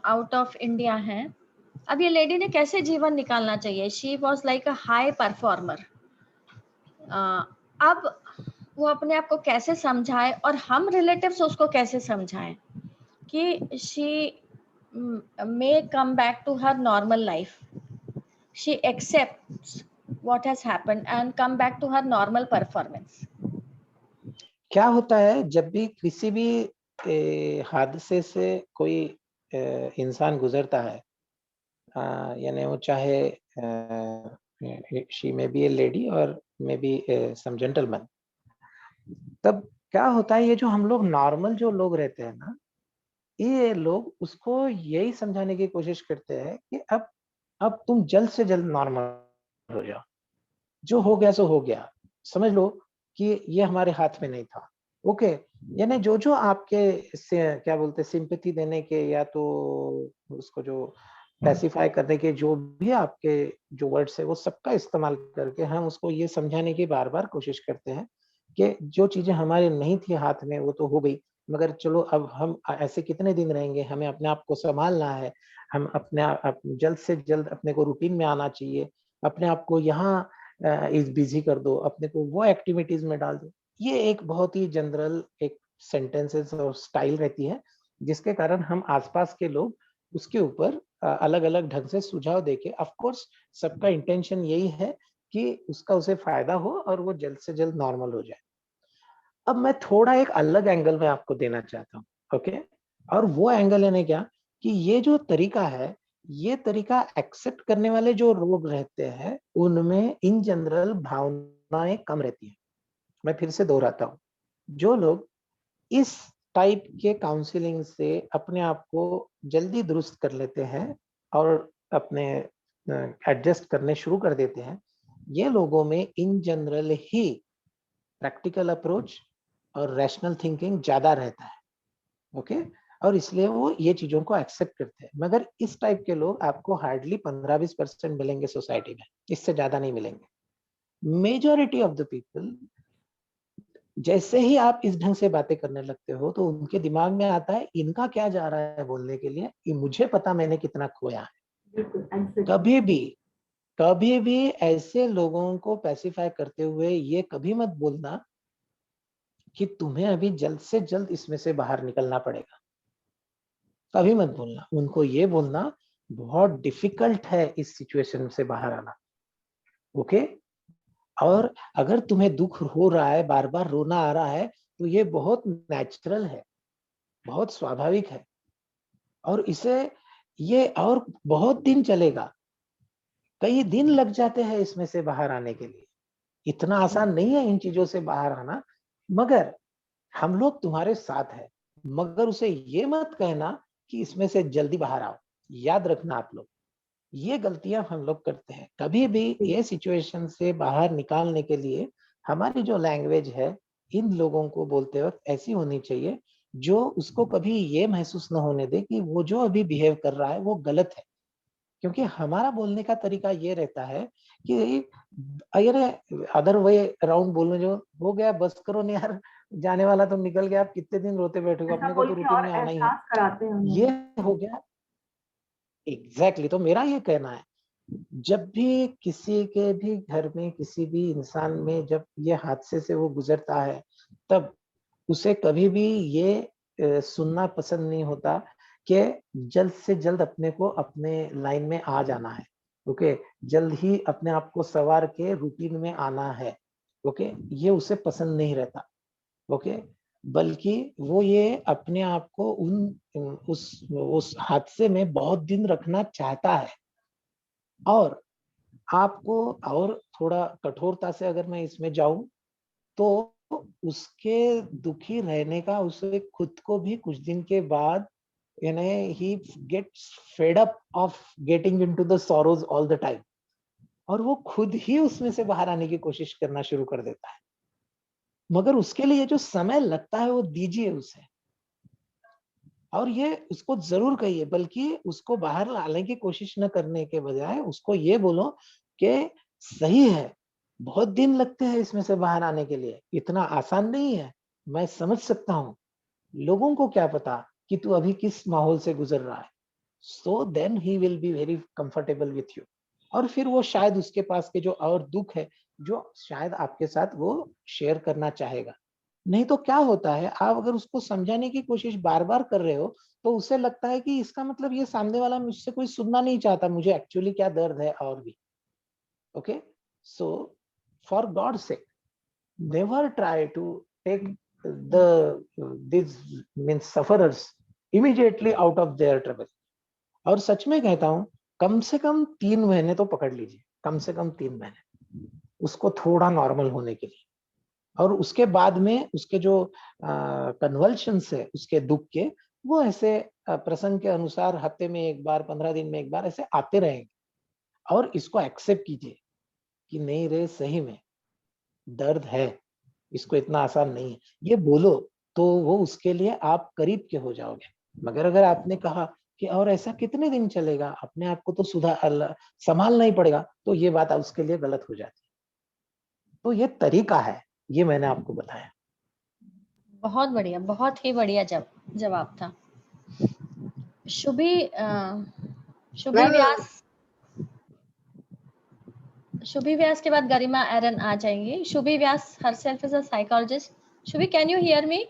आउट ऑफ इंडिया हैं। अब ये लेडी ने कैसे जीवन निकालना चाहिए? She was like a high performer. अब वो अपने आप को कैसे समझाए और हम रिलेटिव्स उसको कैसे समझाएं कि she may come back to her normal life. She accepts what has happened and come back to her normal performance. क्या होता है जब भी किसी भी हादसे से कोई इंसान गुजरता है, यानी वो चाहे शी में बी ए लेडी और मे बी सम जेंटलमैन, तब क्या होता है, ये जो हम लोग नॉर्मल जो लोग रहते हैं ना, ये लोग उसको यही समझाने की कोशिश करते हैं कि अब तुम जल्द से जल्द नॉर्मल हो जाओ, जो हो गया सो हो गया, समझ लो कि ये हमारे हाथ में नहीं था। ओके, यानी जो जो आपके से क्या बोलते हैं सिंपैथी देने के या तो उसको जो पैसिफाई करने के जो भी आपके जो वर्ड्स है वो सबका इस्तेमाल करके हम उसको ये समझाने की बार बार कोशिश करते हैं कि जो चीजें हमारे नहीं थी हाथ में वो तो हो गई, मगर चलो अब हम ऐसे कितने दिन रहेंगे, हमें अपने आप को संभालना है, हम अपने जल्द से जल्द अपने को रूटीन में आना चाहिए, अपने आप को यहाँ इस बिजी कर दो, अपने को वो एक्टिविटीज में डाल दो। ये एक बहुत ही जनरल एक सेंटेंसेस और स्टाइल रहती है, जिसके कारण हम आसपास के लोग उसके ऊपर अलग अलग ढंग से सुझाव देके, ऑफ कोर्स सबका इंटेंशन यही है कि उसका उसे फायदा हो और वो जल्द से जल्द नॉर्मल हो जाए। अब मैं थोड़ा एक अलग एंगल में आपको देना चाहता हूँ, ओके, और वो एंगल है क्या कि ये जो तरीका है, ये तरीका एक्सेप्ट करने वाले जो लोग रहते हैं उनमें इन जनरल भावनाएं कम रहती हैं। मैं फिर से दोहराता हूँ, जो लोग इस टाइप के काउंसलिंग से अपने आप को जल्दी दुरुस्त कर लेते हैं और अपने एडजस्ट करने शुरू कर देते हैं, ये लोगों में in general he practical approach और रैशनल थिंकिंग ज्यादा रहता है, ओके, और इसलिए वो ये चीजों को एक्सेप्ट करते हैं। मगर इस टाइप के लोग आपको हार्डली 15-20% मिलेंगे सोसाइटी में, इससे ज्यादा नहीं मिलेंगे। मेजॉरिटी ऑफ द पीपल जैसे ही आप इस ढंग से बातें करने लगते हो तो उनके दिमाग में आता है इनका क्या जा रहा है बोलने के लिए, कि मुझे पता मैंने कितना खोया है। कभी भी ऐसे लोगों को पैसिफाई करते हुए ये कभी मत बोलना कि तुम्हें अभी जल्द से जल्द इसमें से बाहर निकलना पड़ेगा, कभी मत बोलना। उनको ये बोलना बहुत डिफिकल्ट है इस सिचुएशन से बाहर आना, ओके, और अगर तुम्हें दुख हो रहा है, बार बार रोना आ रहा है, तो ये बहुत नेचुरल है, बहुत स्वाभाविक है, और इसे ये और बहुत दिन चलेगा, कई दिन लग जाते हैं इसमें से बाहर आने के लिए। इतना आसान नहीं है इन चीजों से बाहर आना, मगर हम लोग तुम्हारे साथ हैं। मगर उसे ये मत कहना कि इसमें से जल्दी बाहर आओ। याद रखना आप लोग, ये गलतियां हम लोग करते हैं। कभी भी ये सिचुएशन से बाहर निकालने के लिए हमारी जो लैंग्वेज है इन लोगों को बोलते वक्त ऐसी होनी चाहिए जो उसको कभी ये महसूस न होने दे कि वो जो अभी बिहेव कर रहा है वो गलत है। क्योंकि हमारा बोलने का तरीका ये रहता है कि अरे अदर वे राउंड बोलने, जो हो गया बस करो नहीं यार, जाने वाला तो निकल गया, आप कितने दिन रोते बैठोगे, ऐसा अपने को बोल तो के रूटीन और में आना ही है। एहसास कराते हैं उन्हें। ये हो गया एग्जैक्टली। तो मेरा ये कहना है, जब भी किसी के भी घर में किसी भी इंसान में जब ये हादसे से वो गुजरता है, तब उसे कभी भी ये सुनना पसंद नहीं होता कि जल्द से जल्द अपने को अपने लाइन में आ जाना है, ओके, जल्द ही अपने आप को संवार के रूटीन में आना है, ओके, ये उसे पसंद नहीं रहता, ओके, बल्कि वो ये अपने आप को उस हादसे में बहुत दिन रखना चाहता है, और आपको और थोड़ा कठोरता से अगर मैं इसमें जाऊं तो उसके दुखी रहने का उसे खुद को भी कुछ दिन के बाद he gets fed up of getting into the sorrows all the time, और वो खुद ही उसमें से बाहर आने की कोशिश करना शुरू कर देता है। मगर उसके लिए जो समय लगता है वो दीजिए उसे, और ये उसको जरूर कहिए, बल्कि उसको बाहर लाने की कोशिश न करने के बजाय उसको ये बोलो कि सही है, बहुत दिन लगते हैं इसमें से बाहर आने के लिए, इतना आसान नहीं है, मैं समझ सकता हूँ, लोगों को क्या पता कि तू अभी किस माहौल से गुजर रहा है। So then he will be very comfortable with you, और फिर वो शायद उसके पास के जो और दुख है जो शायद आपके साथ वो शेयर करना चाहेगा। नहीं तो क्या होता है, आप अगर उसको समझाने की कोशिश बार बार कर रहे हो तो उसे लगता है कि इसका मतलब ये सामने वाला मुझसे कोई सुनना नहीं चाहता, मुझे एक्चुअली क्या दर्द है और भी। Okay, so for God sake never try to take these means sufferers immediately out of their trouble। और सच में कहता हूं, कम से कम 3 महीने तो पकड़ लीजिए, कम से कम 3 महीने उसको थोड़ा नॉर्मल होने के लिए, और उसके बाद में उसके जो कन्वल्शंस है उसके दुख के, वो ऐसे प्रसंग के अनुसार हफ्ते में एक बार, 15 दिन में एक बार ऐसे आते रहेंगे। और इसको एक्सेप्ट कीजिए कि नहीं रे, सही में दर्द है, इसको इतना आसान नहीं है, ये बोलो तो वो उसके लिए आप करीब के हो जाओगे। मगर अगर आपने कहा कि और ऐसा कितने दिन चलेगा, अपने आप को तो संभालना ही पड़ेगा, तो ये बात उसके लिए गलत हो जाती है। तो ये तरीका है, ये मैंने आपको बताया। बहुत बढ़िया, बहुत ही बढ़िया जवाब था। शुभी व्यास के बाद गरिमा एरन आ जाएंगी। शुभी व्यास herself is a psychologist। Shubhi, can you hear me?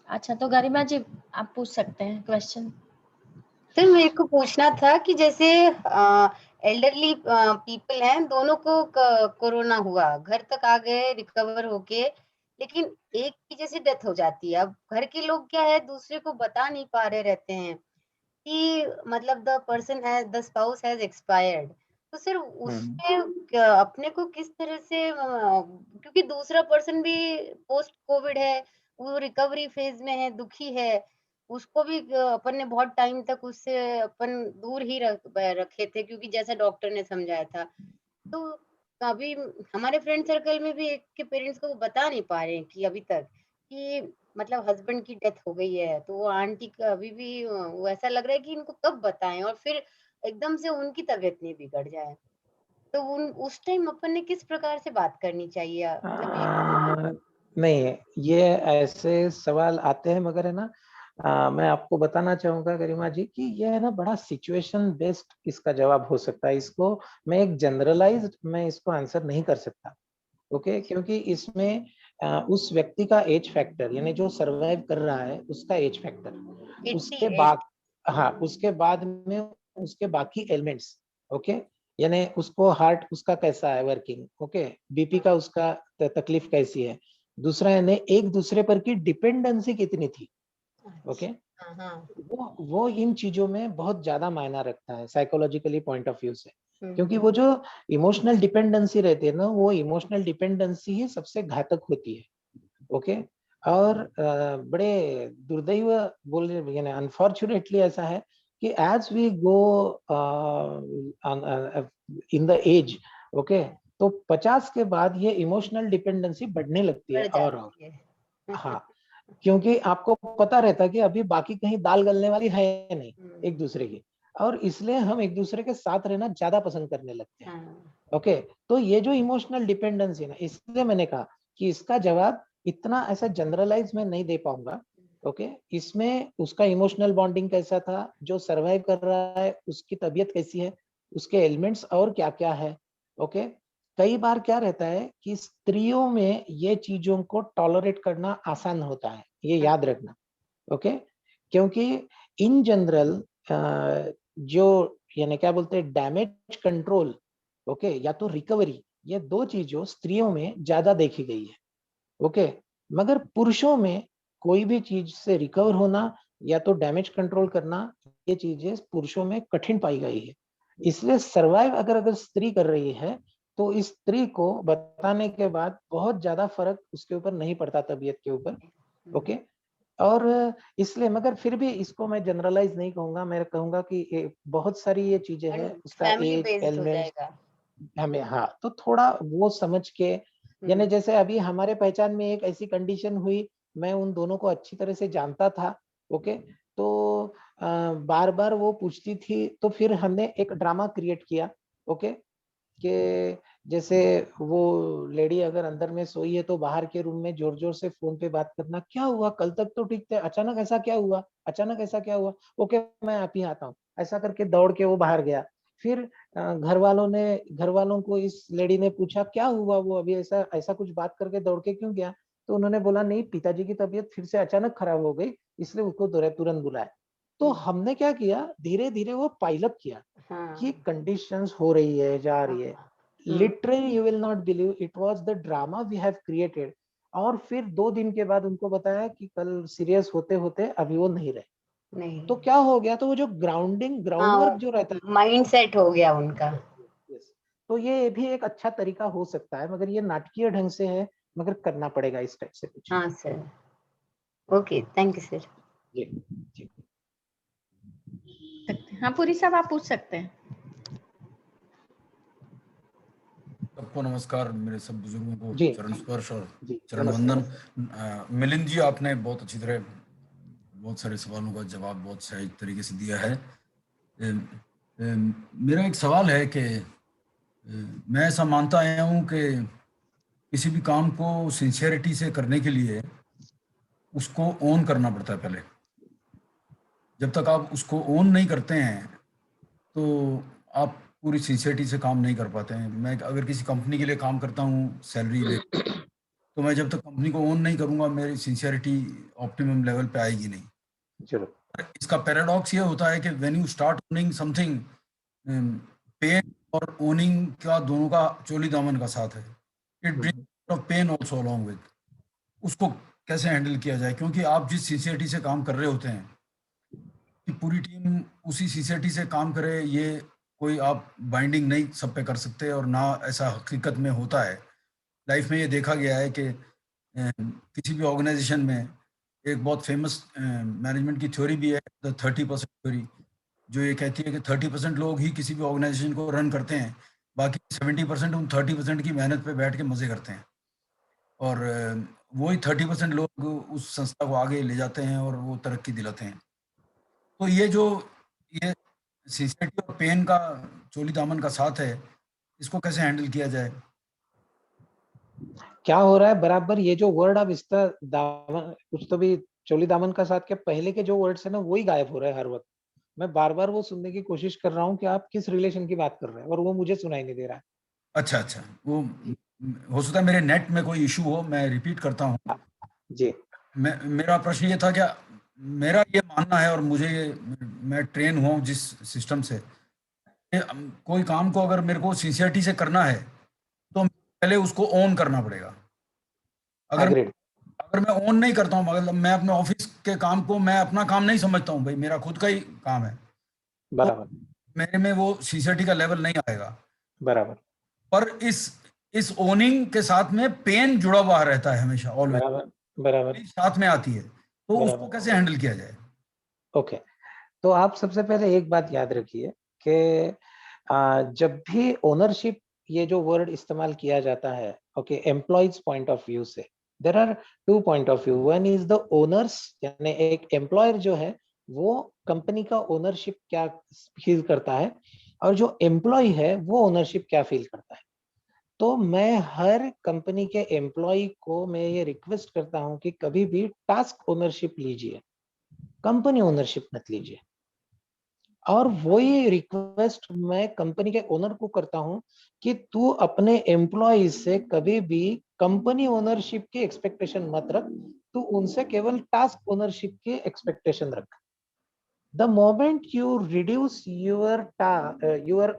अच्छा, तो गरिमा जी आप पूछ सकते हैं क्वेश्चन। सर मेरे को पूछना था कि जैसे एल्डरली पीपल हैं, दोनों को कोरोना हुआ, घर तक आ गए रिकवर होके, लेकिन एक की जैसे डेथ हो जाती है। अब घर के लोग क्या है, दूसरे को बता नहीं पा रहे रहते हैं कि मतलब द स्पाउस हैज एक्सपायर्ड। तो सर उसमें अपने को किस तरह से क्योंकि दूसरा पर्सन भी पोस्ट कोविड है, वो रिकवरी फेज में है, दुखी है, उसको भी अपन ने बहुत टाइम तक उससे अपन दूर ही रखे थे, क्योंकि जैसा डॉक्टर ने समझाया था। तो अभी हमारे फ्रेंड सर्कल में भी एक के पेरेंट्स को बता नहीं पा रहे हैं कि अभी तक कि मतलब हस्बैंड की डेथ हो गई है, तो वो आंटी का अभी भी वो ऐसा लग रहा है कि इनको कब बताएं और फिर एकदम से उनकी तबीयत नहीं बिगड़ जाए। तो उस टाइम अपन ने किस प्रकार से बात करनी चाहिए? नहीं, ये ऐसे सवाल आते हैं, मगर है ना, मैं आपको बताना चाहूंगा गरिमा जी कि ये है ना, बड़ा सिचुएशन बेस्ड इसका जवाब हो सकता है। इसको मैं एक जनरलाइज्ड मैं इसको आंसर नहीं कर सकता। ओके, क्योंकि इसमें उस व्यक्ति का एज फैक्टर, यानी जो सरवाइव कर रहा है उसका एज फैक्टर, उसके बाद, हाँ, उसके बाद में उसके बाकी एलिमेंट्स, ओके, यानी उसको हार्ट उसका कैसा है वर्किंग, ओके, बीपी का उसका तकलीफ कैसी है, दूसरा यानी एक दूसरे पर की डिपेंडेंसी कितनी थी, ओके, वो इन चीजों में बहुत ज्यादा मायना रखता है साइकोलॉजिकली पॉइंट ऑफ व्यू से। क्योंकि वो जो इमोशनल डिपेंडेंसी रहती है ना, वो इमोशनल डिपेंडेंसी ही सबसे घातक होती है। ओके, और बड़े दुर्दैव बोले, यानी अनफॉर्चुनेटली ऐसा है कि as we go in the age, okay, तो 50 के बाद ये इमोशनल डिपेंडेंसी बढ़ने लगती है और हाँ, क्योंकि आपको पता रहता है कि अभी बाकी कहीं दाल गलने वाली है नहीं एक दूसरे की, और इसलिए हम एक दूसरे के साथ रहना ज्यादा पसंद करने लगते हैं। ओके, तो ये जो इमोशनल डिपेंडेंसी ना, इसलिए मैंने कहा कि इसका जवाब इतना ऐसा जनरलाइज मैं नहीं दे पाऊंगा। ओके, इसमें उसका इमोशनल बॉन्डिंग कैसा था, जो सरवाइव कर रहा है उसकी तबीयत कैसी है, उसके एलिमेंट्स और क्या क्या है। ओके, कई बार क्या रहता है कि स्त्रियों में ये चीजों को टॉलरेट करना आसान होता है, ये याद रखना। ओके, क्योंकि इन जनरल जो यानी क्या बोलते हैं डैमेज कंट्रोल, ओके, या तो रिकवरी, ये दो चीजों स्त्रियों में ज्यादा देखी गई है। ओके, मगर पुरुषों में कोई भी चीज से रिकवर होना या तो डैमेज कंट्रोल करना, ये चीजें पुरुषों में कठिन पाई गई है। इसलिए सर्वाइव अगर स्त्री कर रही है तो इस स्त्री को बताने के बाद बहुत ज्यादा फर्क उसके ऊपर नहीं पड़ता, तबीयत के ऊपर। ओके, और इसलिए मगर फिर भी इसको मैं जनरलाइज नहीं कहूंगा, मैं कहूंगा कि बहुत सारी ये चीजें हैं, उसका एज एलिमेंट हमें, हाँ, तो थोड़ा वो समझ के, यानी जैसे अभी हमारे पहचान में एक ऐसी कंडीशन हुई, मैं उन दोनों को अच्छी तरह से जानता था। ओके, तो बार बार वो पूछती थी, तो फिर हमने एक ड्रामा क्रिएट किया। ओके, कि जैसे वो लेडी अगर अंदर में सोई है तो बाहर के रूम में जोर जोर से फोन पे बात करना, क्या हुआ, कल तक तो ठीक थे, अचानक ऐसा क्या हुआ, अचानक ऐसा क्या हुआ, ओके मैं आप ही आता हूँ, ऐसा करके दौड़ के वो बाहर गया। फिर घर वालों को इस लेडी ने पूछा क्या हुआ, वो अभी ऐसा ऐसा कुछ बात करके दौड़ के क्यों गया, तो उन्होंने बोला नहीं, पिताजी की तबीयत फिर से अचानक खराब हो गई, इसलिए उसको तुरंत बुलाया। तो हमने क्या किया, धीरे धीरे वो पायलअप किया कि कंडीशंस हो रही है, जा रही है। Literally you will not believe, it was the drama we have created. और फिर 2 दिन के बाद उनको बताया कि कल सीरियस होते होते अभी वो नहीं रहे। नहीं, तो क्या हो गया, तो वो जो ग्राउंडवर्क जो रहता है, माइंड सेट हो गया उनका। तो ये भी एक अच्छा तरीका हो सकता है, मगर ये नाटकीय ढंग से है, मगर करना पड़ेगा इस टाइप से कुछ। हाँ sir, okay, thank you sir. जी जी, हाँ पूरी साहब आप पूछ सकते हैं। सबको नमस्कार, मेरे सब बुजुर्गों को जी, चरण स्पर्श और जी, चरण नमस्ते, वंदन। मिलिंद जी, आपने बहुत अच्छी तरह बहुत सारे सवालों का जवाब बहुत सही तरीके से दिया है। मेरा एक सवाल है कि मैं ऐसा मानता आया हूँ कि किसी भी काम को सिंसियरिटी से करने के लिए उसको ओन करना पड़ता है पहले। जब तक आप उसको ओन नहीं करते हैं तो आप पूरी सिंसियरिटी से काम नहीं कर पाते हैं। मैं अगर किसी कंपनी के लिए काम करता हूँ सैलरी ले, तो मैं जब तक कंपनी को ओन नहीं करूंगा, मेरी सिंसियरिटी ऑप्टिमम लेवल पे आएगी नहीं। चलो, इसका पैराडॉक्स ये होता है कि when you start owning something, pain और ओनिंग का दोनों का चोली दामन का साथ है। It brings of pain also along with. उसको कैसे हैंडल किया जाए, क्योंकि आप जिस सिंसियरिटी से काम कर रहे होते हैं कि पूरी टीम उसी सिंसियरिटी से काम करे, ये कोई आप बाइंडिंग नहीं सब पे कर सकते, और ना ऐसा हकीकत में होता है। लाइफ में ये देखा गया है कि किसी भी ऑर्गेनाइजेशन में एक बहुत फेमस मैनेजमेंट की थ्योरी भी है, द 30% थ्योरी, जो ये कहती है कि 30% लोग ही किसी भी ऑर्गेनाइजेशन को रन करते हैं, बाकी 70% उन 30% की मेहनत पे बैठ के मजे करते हैं, और वही 30% लोग उस संस्था को आगे ले जाते हैं और वो तरक्की दिलाते हैं। तो ये सिंसियरिटी और पेन का चोली दामन का साथ है, इसको कैसे हैंडल किया जाए? क्या हो रहा है बराबर, ये जो वर्ड अब इसका दामन, कुछ तो भी चोली दामन का साथ, के पहले के जो वर्ड्स है ना वही गायब हो रहा है हर वक्त। मैं बार बार वो सुनने की कोशिश कर रहा हूँ कि आप किस रिलेशन की बात कर रहे हैं, और वो मुझे सुनाई नहीं दे रहा है। अच्छा, वो हो सकता है मेरे नेट में कोई इशू हो, मैं रिपीट करता हूँ जी। मेरा प्रश्न ये था, क्या मेरा ये मानना है, और मैं ट्रेन हुआ हूँ जिस सिस्टम से, कोई काम को अगर मेरे को सिंसियरिटी से करना है तो पहले उसको ओन करना पड़ेगा। अगर मैं ओन नहीं करता हूँ, मतलब मैं अपने ऑफिस के काम को मैं अपना काम नहीं समझता हूँ, भाई मेरा खुद का ही काम है, बराबर, तो मेरे में वो सिंसियरिटी का लेवल नहीं आएगा। बराबर, पर इस ओनिंग के साथ में पेन जुड़ा हुआ रहता है हमेशा, ऑलवेज बराबर, बराबर, साथ में आती है, तो उसको कैसे हैंडल किया जाए? ओके, तो आप सबसे पहले एक बात याद रखिए कि जब भी ओनरशिप, ये जो वर्ड इस्तेमाल किया जाता है, okay, employees point of view से, there are 2 point of view. One is the owners, यानी एक एम्प्लॉयर जो है वो कंपनी का ओनरशिप क्या फील करता है, और जो एम्प्लॉय है वो ओनरशिप क्या फील करता है। तो मैं हर कंपनी के एम्प्लॉय को मैं ये रिक्वेस्ट करता हूं कि कभी भी टास्क ओनरशिप लीजिए, कंपनी ओनरशिप मत लीजिए। और वही रिक्वेस्ट मैं कंपनी के ओनर को करता हूं कि तू अपने एम्प्लॉयज से कभी भी कंपनी ओनरशिप की एक्सपेक्टेशन मत रख, तू उनसे केवल टास्क ओनरशिप की एक्सपेक्टेशन रख। The moment you reduce your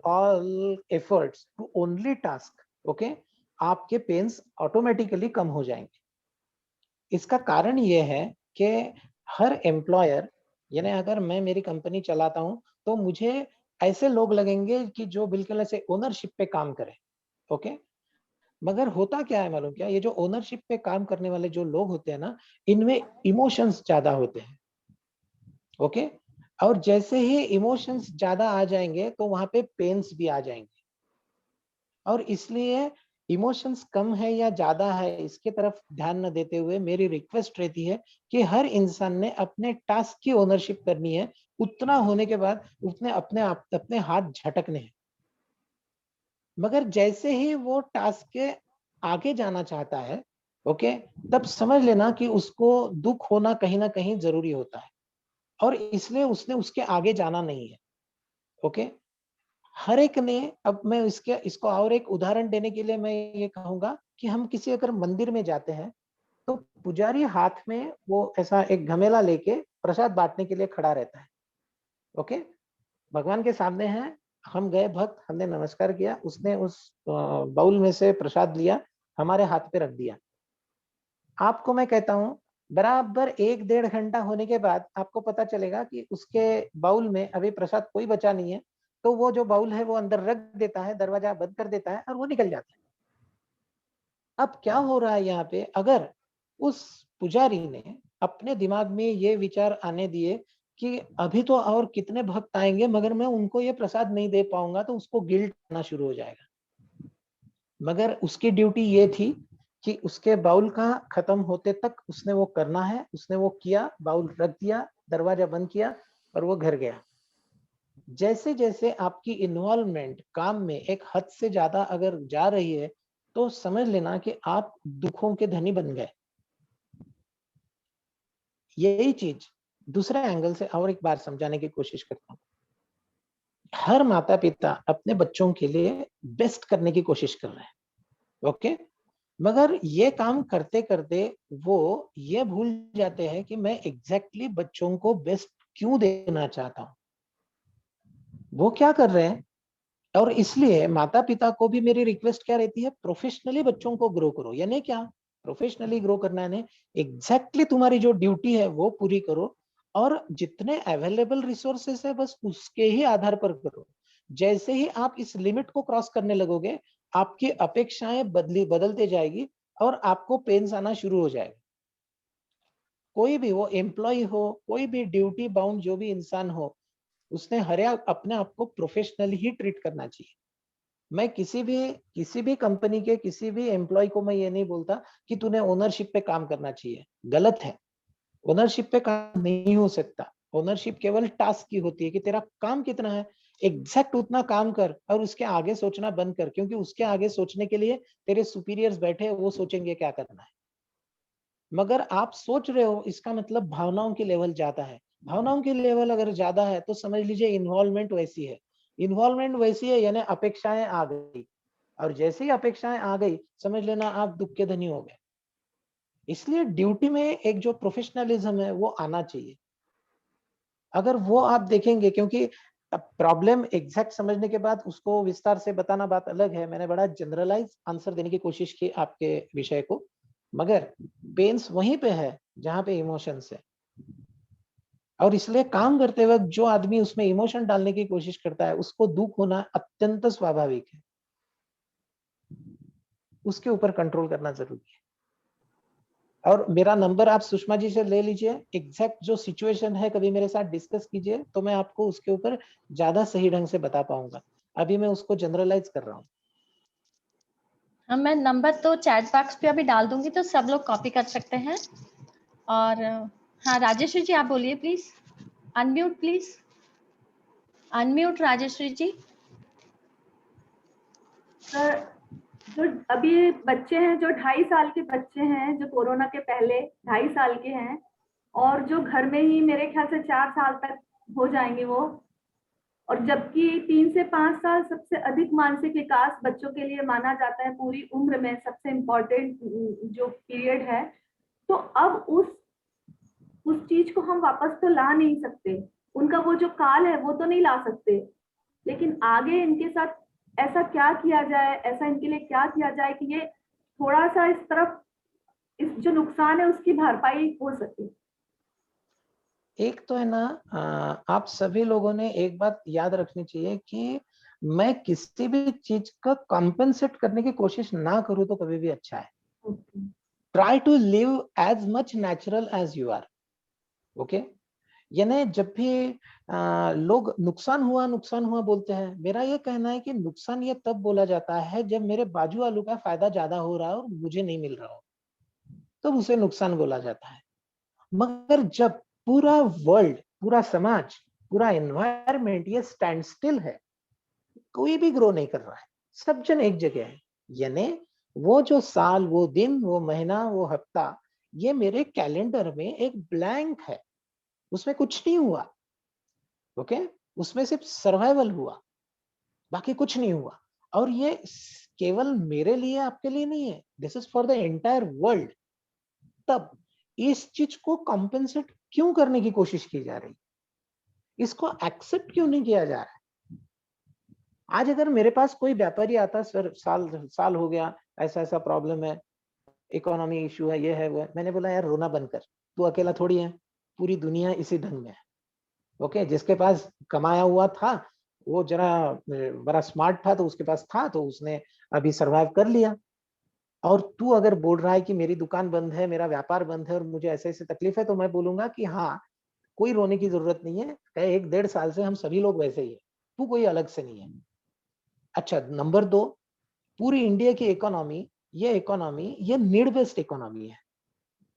all efforts to only task, okay, आपके पेन्स ऑटोमेटिकली कम हो जाएंगे। इसका कारण ये है कि हर एम्प्लॉयर यानी अगर मैं मेरी कंपनी चलाता हूँ तो मुझे ऐसे लोग लगेंगे कि जो बिल्कुल ऐसे ओनरशिप पे काम करें। ओके, मगर होता क्या है मालूम क्या, ये जो ओनरशिप पे काम करने वाले जो लोग होते हैं ना, इनमें इमोशंस ज्यादा होते हैं। ओके, और जैसे ही इमोशंस ज्यादा आ जाएंगे तो वहां पे पेन्स भी आ जाएंगे, और इसलिए इमोशंस कम है या ज्यादा है इसके तरफ ध्यान न देते हुए मेरी रिक्वेस्ट रहती है कि हर इंसान ने अपने टास्क की ओनरशिप करनी है। उतना होने के बाद उसने अपने हाथ झटकने हैं, मगर जैसे ही वो टास्क के आगे जाना चाहता है, ओके, तब समझ लेना कि उसको दुख होना कहीं ना कहीं जरूरी होता है, और इसलिए उसने उसके आगे जाना नहीं है। ओके, हर एक ने, अब मैं इसको और एक उदाहरण देने के लिए मैं ये कहूंगा कि हम किसी अगर मंदिर में जाते हैं तो पुजारी हाथ में वो ऐसा एक घमेला लेके प्रसाद बांटने के लिए खड़ा रहता है। ओके, भगवान के सामने है, हम गए भक्त, हमने नमस्कार किया, उसने उस बाउल में से प्रसाद लिया, हमारे हाथ पे रख दिया। आपको मैं कहता हूँ बराबर 1-1.5 घंटा होने के बाद आपको पता चलेगा कि उसके बाउल में अभी प्रसाद कोई बचा नहीं है, तो वो जो बाउल है वो अंदर रख देता है, दरवाजा बंद कर देता है और वो निकल जाता है। अब क्या हो रहा है यहाँ पे, अगर उस पुजारी ने अपने दिमाग में ये विचार आने दिए कि अभी तो और कितने भक्त आएंगे मगर मैं उनको ये प्रसाद नहीं दे पाऊंगा, तो उसको गिल्ट आना शुरू हो जाएगा। मगर उसकी ड्यूटी ये थी कि उसके बाउल का खत्म होते तक उसने वो करना है, उसने वो किया, बाउल रख दिया, दरवाजा बंद किया और वो घर गया। जैसे जैसे आपकी इन्वॉल्वमेंट काम में एक हद से ज्यादा अगर जा रही है तो समझ लेना कि आप दुखों के धनी बन गए। यही चीज दूसरे एंगल से और एक बार समझाने की कोशिश करता हूँ। हर माता पिता अपने बच्चों के लिए बेस्ट करने की कोशिश कर रहे हैं। ओके, मगर ये काम करते करते वो ये भूल जाते हैं कि मैं एग्जैक्टली बच्चों को बेस्ट क्यों देना चाहता हूँ, वो क्या कर रहे हैं। और इसलिए माता पिता को भी मेरी रिक्वेस्ट क्या रहती है, प्रोफेशनली बच्चों को ग्रो करो। यानी क्या, प्रोफेशनली ग्रो करना है, एग्जैक्टली तुम्हारी जो ड्यूटी है वो पूरी करो, और जितने अवेलेबल रिसोर्सेस है बस उसके ही आधार पर करो। जैसे ही आप इस लिमिट को क्रॉस करने लगोगे, आपकी अपेक्षाएं बदलते जाएगी और आपको पेन्स आना शुरू हो जाएगा। कोई भी वो एम्प्लॉय हो, कोई भी ड्यूटी बाउंड जो भी इंसान हो, उसने अपने आप को प्रोफेशनली ही ट्रीट करना चाहिए। मैं किसी भी कंपनी के किसी भी एम्प्लॉय को मैं ये नहीं बोलता कि तूने ओनरशिप पे काम करना चाहिए, गलत है। ओनरशिप पे काम नहीं हो सकता। ओनरशिप केवल टास्क की होती है कि तेरा काम कितना है, एग्जैक्ट उतना काम कर और उसके आगे सोचना बंद कर, क्योंकि उसके आगे सोचने के लिए तेरे सुपीरियर्स बैठे, वो सोचेंगे क्या करना है। मगर आप सोच रहे हो, इसका मतलब भावनाओं की लेवल ज्यादा है। भावनाओं की लेवल अगर ज्यादा है तो समझ लीजिए इन्वॉल्वमेंट वैसी है। इन्वॉल्वमेंट वैसी है यानी अपेक्षाएं आ गई, और जैसे ही अपेक्षाएं आ गई समझ लेना आप दुख के धनी हो गए। इसलिए ड्यूटी में एक जो प्रोफेशनलिज्म है वो आना चाहिए। अगर वो आप देखेंगे, क्योंकि प्रॉब्लम एग्जैक्ट समझने के बाद उसको विस्तार से बताना बात अलग है। मैंने बड़ा जनरलाइज आंसर देने की कोशिश की आपके विषय को, मगर पेन्स वहीं पे है जहां पे इमोशंस है। और इसलिए काम करते वक्त जो आदमी उसमें इमोशन डालने की कोशिश करता है उसको दुख होना अत्यंत स्वाभाविक है। उसके ऊपर कंट्रोल करना जरूरी है। और मेरा नंबर आप सुषमा जी से ले लीजिए, एग्जैक्ट जो सिचुएशन है कभी मेरे साथ डिस्कस कीजिए, तो मैं आपको उसके ऊपर ज्यादा सही ढंग से बता पाऊंगा। अभी मैं उसको जनरलाइज कर रहा हूँ। हाँ, मैं नंबर तो चैट बॉक्स पे अभी डाल दूंगी तो सब लोग कॉपी कर सकते हैं। और हाँ, राजेश्वरी जी आप बोलिए please, unmute please, unmute Rajeshwari ji. Sir, जो अभी बच्चे हैं, जो 2.5 साल के बच्चे हैं, जो कोरोना के पहले 2.5 साल के हैं, और जो घर में ही मेरे ख्याल से 4 साल तक हो जाएंगे वो, और जबकि 3 से 5 साल सबसे अधिक मानसिक विकास बच्चों के लिए माना जाता है, पूरी उम्र में सबसे इम्पोर्टेंट जो पीरियड है। तो अब उस चीज को हम वापस तो ला नहीं सकते, उनका वो जो काल है वो तो नहीं ला सकते, लेकिन आगे इनके साथ ऐसा क्या किया जाए, ऐसा इनके लिए क्या किया जाए कि ये थोड़ा सा इस तरफ, इस जो नुकसान है उसकी भरपाई हो सके। एक तो है ना, आप सभी लोगों ने एक बात याद रखनी चाहिए कि मैं किसी भी चीज का कॉम्पेंसेट करने की कोशिश ना करूं तो कभी भी अच्छा है. Try to live as much natural as you are. Okay, यानी जब भी लोग नुकसान हुआ बोलते हैं, मेरा ये कहना है कि नुकसान ये तब बोला जाता है जब मेरे बाजू वालों का फायदा ज्यादा हो रहा है और मुझे नहीं मिल रहा हो, तब उसे नुकसान बोला जाता है. मगर जब पूरा वर्ल्ड, पूरा समाज, पूरा एनवायरमेंट ये स्टैंड स्टिल है, कोई भी ग्रो नहीं कर रहा है, सब जन एक जगह है, यानी वो जो साल, वो दिन, वो महीना, वो हफ्ता, ये मेरे कैलेंडर में एक ब्लैंक है, उसमें कुछ नहीं हुआ. ओके, उसमें सिर्फ सर्वाइवल हुआ, बाकी कुछ नहीं हुआ. और ये केवल मेरे लिए, आपके लिए नहीं है, this is for the entire world. तब इस चीज को कॉम्पेंसेट क्यों करने की कोशिश की जा रही, इसको एक्सेप्ट क्यों नहीं किया जा रहा है? आज अगर मेरे पास कोई व्यापारी आता, सर साल हो गया, ऐसा ऐसा प्रॉब्लम है, इकोनॉमी इशू है, ये है वो है, मैंने बोला यार रोना बंद कर, तू अकेला थोड़ी है, पूरी दुनिया इसी ढंग में है. ओके, जिसके पास कमाया हुआ था वो जरा बड़ा स्मार्ट था, तो उसके पास था, तो उसने अभी सरवाइव कर लिया. और तू अगर बोल रहा है कि मेरी दुकान बंद है, मेरा व्यापार बंद है और मुझे ऐसे ऐसे तकलीफ है, तो मैं बोलूंगा कि हाँ, कोई रोने की जरूरत नहीं है, 1-1.5 साल से हम सभी लोग वैसे ही है, तू कोई अलग से नहीं है. अच्छा, नंबर 2, पूरी इंडिया की इकोनॉमी, ये नीड बेस्ड इकोनॉमी है,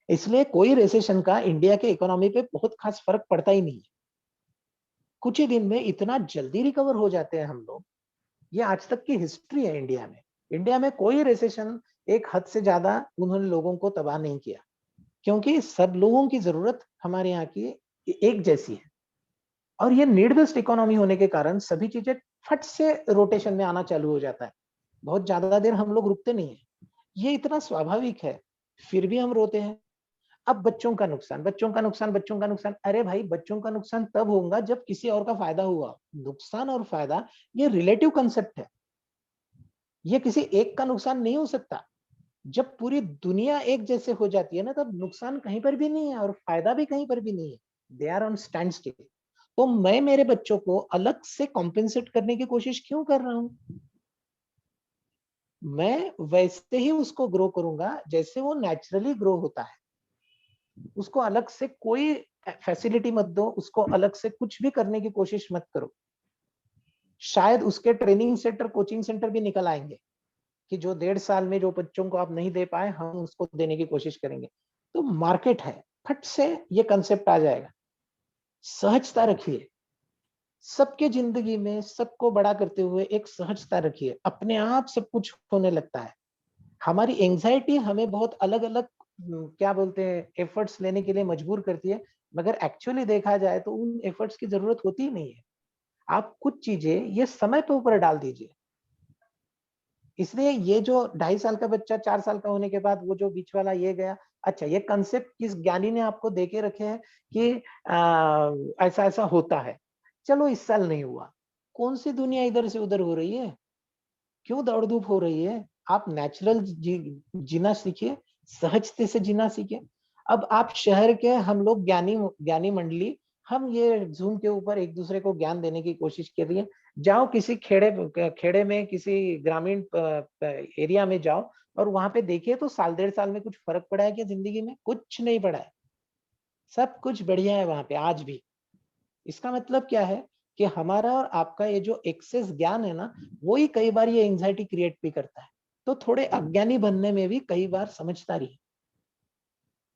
इसलिए कोई रिसेशन का इंडिया के इकोनॉमी पे बहुत खास फर्क पड़ता ही नहीं है. कुछ ही दिन में इतना जल्दी रिकवर हो जाते हैं हम लोग, ये आज तक की हिस्ट्री है इंडिया में. इंडिया में कोई रिसेशन एक हद से ज्यादा उन्होंने लोगों को तबाह नहीं किया, क्योंकि सब लोगों की जरूरत हमारे यहाँ की एक जैसी है. और ये नीड बेस्ड इकोनॉमी होने के कारण सभी चीजें फट से रोटेशन में आना चालू हो जाता है, बहुत ज्यादा देर हम लोग रुकते नहीं है. ये इतना स्वाभाविक है, फिर भी हम रोते हैं. अब बच्चों का नुकसान, अरे भाई, बच्चों का नुकसान तब होगा जब किसी और का फायदा हुआ. नुकसान और फायदा ये रिलेटिव कंसेप्ट है, ये किसी एक का नुकसान नहीं हो सकता. जब पूरी दुनिया एक जैसे हो जाती है ना, तब नुकसान कहीं पर भी नहीं है और फायदा भी कहीं पर भी नहीं है, they are on standstill. तो मैं मेरे बच्चों को अलग से कॉम्पेंसेट करने की कोशिश क्यों कर रहा हूं? मैं वैसे ही उसको ग्रो करूंगा जैसे वो नेचुरली ग्रो होता है. उसको अलग से कोई फैसिलिटी मत दो, उसको अलग से कुछ भी करने की कोशिश मत करो. शायद उसके ट्रेनिंग सेंटर, कोचिंग सेंटर भी निकल आएंगे कि जो 1.5 साल में जो बच्चों को आप नहीं दे पाए, हम उसको देने की कोशिश करेंगे. तो मार्केट है, फट से ये कंसेप्ट आ जाएगा. सहजता रखिए, सबके जिंदगी में सबको बड़ा करते हुए एक सहजता रखिए, अपने आप सब कुछ होने लगता है. हमारी एंजाइटी हमें बहुत अलग अलग, क्या बोलते हैं, एफर्ट्स लेने के लिए मजबूर करती है, मगर एक्चुअली देखा जाए तो उन एफर्ट्स की जरूरत होती ही नहीं है. आप कुछ चीजें ये समय पे ऊपर डाल दीजिए. इसलिए ये जो 2.5 साल का बच्चा 4 साल का होने के बाद वो जो बीच वाला ये गया, अच्छा, ये कंसेप्ट किस ज्ञानी ने आपको देके रखे हैं कि ऐसा ऐसा होता है, चलो इस साल नहीं हुआ, कौन सी दुनिया इधर से उधर हो रही है, क्यों दौड़ धूप हो रही है? आप नेचुरल जीना सीखिए, सहजते से जीना सीखिए. अब आप शहर के, हम लोग ज्ञानी मंडली, हम ये जूम के ऊपर एक दूसरे को ज्ञान देने की कोशिश कर रही है. जाओ किसी खेड़े में, किसी ग्रामीण एरिया में जाओ और वहां पे देखिए तो साल 1.5 साल में कुछ फर्क पड़ा है क्या जिंदगी में? कुछ नहीं पड़ा है, सब कुछ बढ़िया है वहां पे आज भी. इसका मतलब क्या है कि हमारा और आपका ये जो एक्सेस ज्ञान है ना, वो ही कई बार ये एंजाइटी क्रिएट भी करता है. तो थोड़े अज्ञानी बनने में भी कई बार समझदारी है.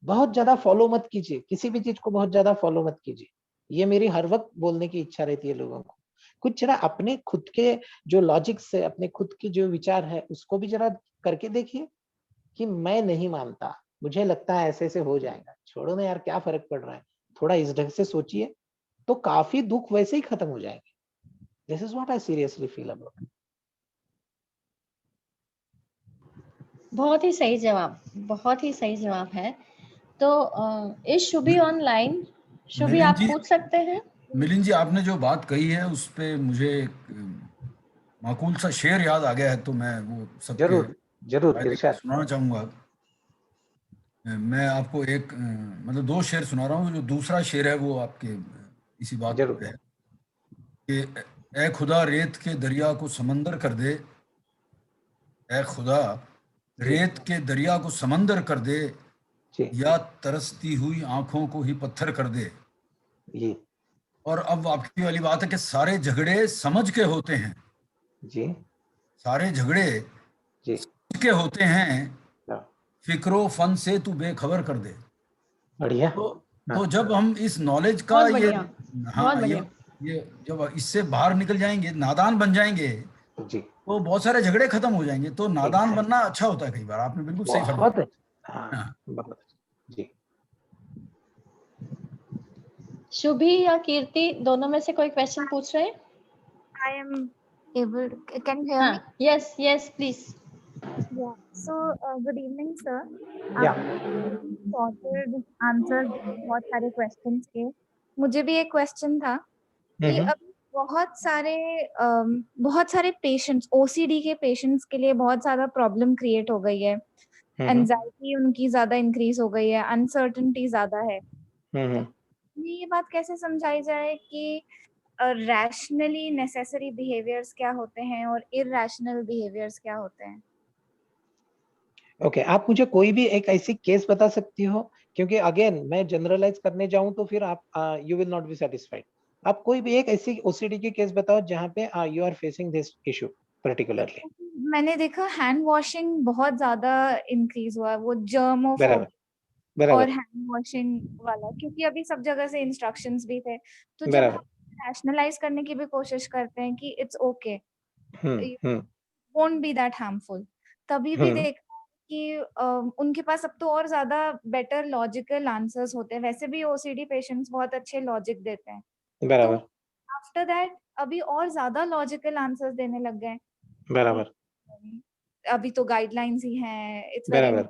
बहुत ज्यादा फॉलो मत कीजिए, किसी भी चीज को बहुत ज्यादा फॉलो मत कीजिए. ये मेरी हर वक्त बोलने की इच्छा रहती है लोगों को. कुछ जरा अपने खुद के जो लॉजिक से, अपने खुद के जो विचार है, उसको भी जरा करके देखिए कि मैं नहीं मानता, मुझे लगता है ऐसे ऐसे हो जाएगा, छोड़ो ना यार, क्या फर्क पड़ रहा है. थोड़ा इस ढंग से सोचिए तो काफी दुख वैसे ही खत्म हो जाएंगे. This is what I seriously feel about. बहुत ही सही जवाब, बहुत ही सही जवाब है. तो इस शुभी ऑनलाइन, शुभी आप पूछ सकते हैं. मिलिंद जी, आपने जो बात कही है उस पे मुझे माकूल सा शेर याद आ गया है, तो मैं वो सबके जरूर इरशाद. सुनाना चाहूंगा. मैं आपको एक मतलब 2 शेर सुना रहा हूँ। जो दूसरा शेर है वो आपके इसी बात पे है कि ए खुदा रेत के दरिया को समंदर कर दे, ए खुदा रेत के दरिया को समंदर कर दे, या तरसती हुई आंखों को ही पत्थर कर दे। जी। और अब आपकी वाली बात है कि सारे झगड़े समझ के होते हैं जी। सारे झगड़े जी समझ के होते हैं, फिक्रो फन से तू बेखबर कर दे। बढ़िया। तो जब हम इस नॉलेज का बहुत ये बढ़िया, हाँ बहुत बढ़िया। ये जब इससे बाहर निकल जाएंगे, नादान बन जाएंगे, जी तो बहुत सारे झगड़े खत्म हो जाएंगे। तो नादान बनना अच्छा होता है कई बार। आपने बिल्कुल सही फरमाया। बहुत हाँ। बहुत जी। शुभी या कीर्ति, दोनों में से कोई क्वेश्चन पूछ रहे हैं? I am able. Can you hear me? Yes, yes, please. Yeah. So, good evening, sir. Yeah. Sorted answers बहुत सारे questions के। मुझे भी एक question था कि अभी बहुत सारे patients, OCD के patients के लिए बहुत ज़्यादा problem create हो गई है। Anxiety उनकी ज़्यादा increase हो गई है, uncertainty ज़्यादा है। ये बात कैसे समझाई जाए कि रैशनली नेसेसरी बिहेवियर्स क्या होते हैं और इरैशनल बिहेवियर्स क्या होते हैं? ओके, आप मुझे कोई भी एक ऐसी केस बता सकती हो, क्योंकि अगेन मैं जनरलाइज करने जाऊं तो फिर आप you will not be satisfied. आप कोई भी एक ऐसी ओसीडी की केस बताओ जहां पे you are facing this issue particularly. मैंने देखा हैंड वॉशिंग बहुत ज्यादा इंक्रीज हुआ है, वो बराबर और हैंड वॉशिंग वाला, क्योंकि अभी सब जगह से इंस्ट्रक्शंस भी थे। तो जब हम रैशनलाइज करने की भी कोशिश करते हैं कि it's okay, won't be that harmful, तभी भी देखा कि उनके पास अब तो और ज्यादा बेटर लॉजिकल आंसर्स होते हैं। वैसे भी ओसीडी पेशेंट्स बहुत अच्छे लॉजिक देते हैं, तो आफ्टर दैट अभी और ज्यादा लॉजिकल आंसर्स देने लग गए। बराबर। अभी तो गाइडलाइंस ही हैं, it's very.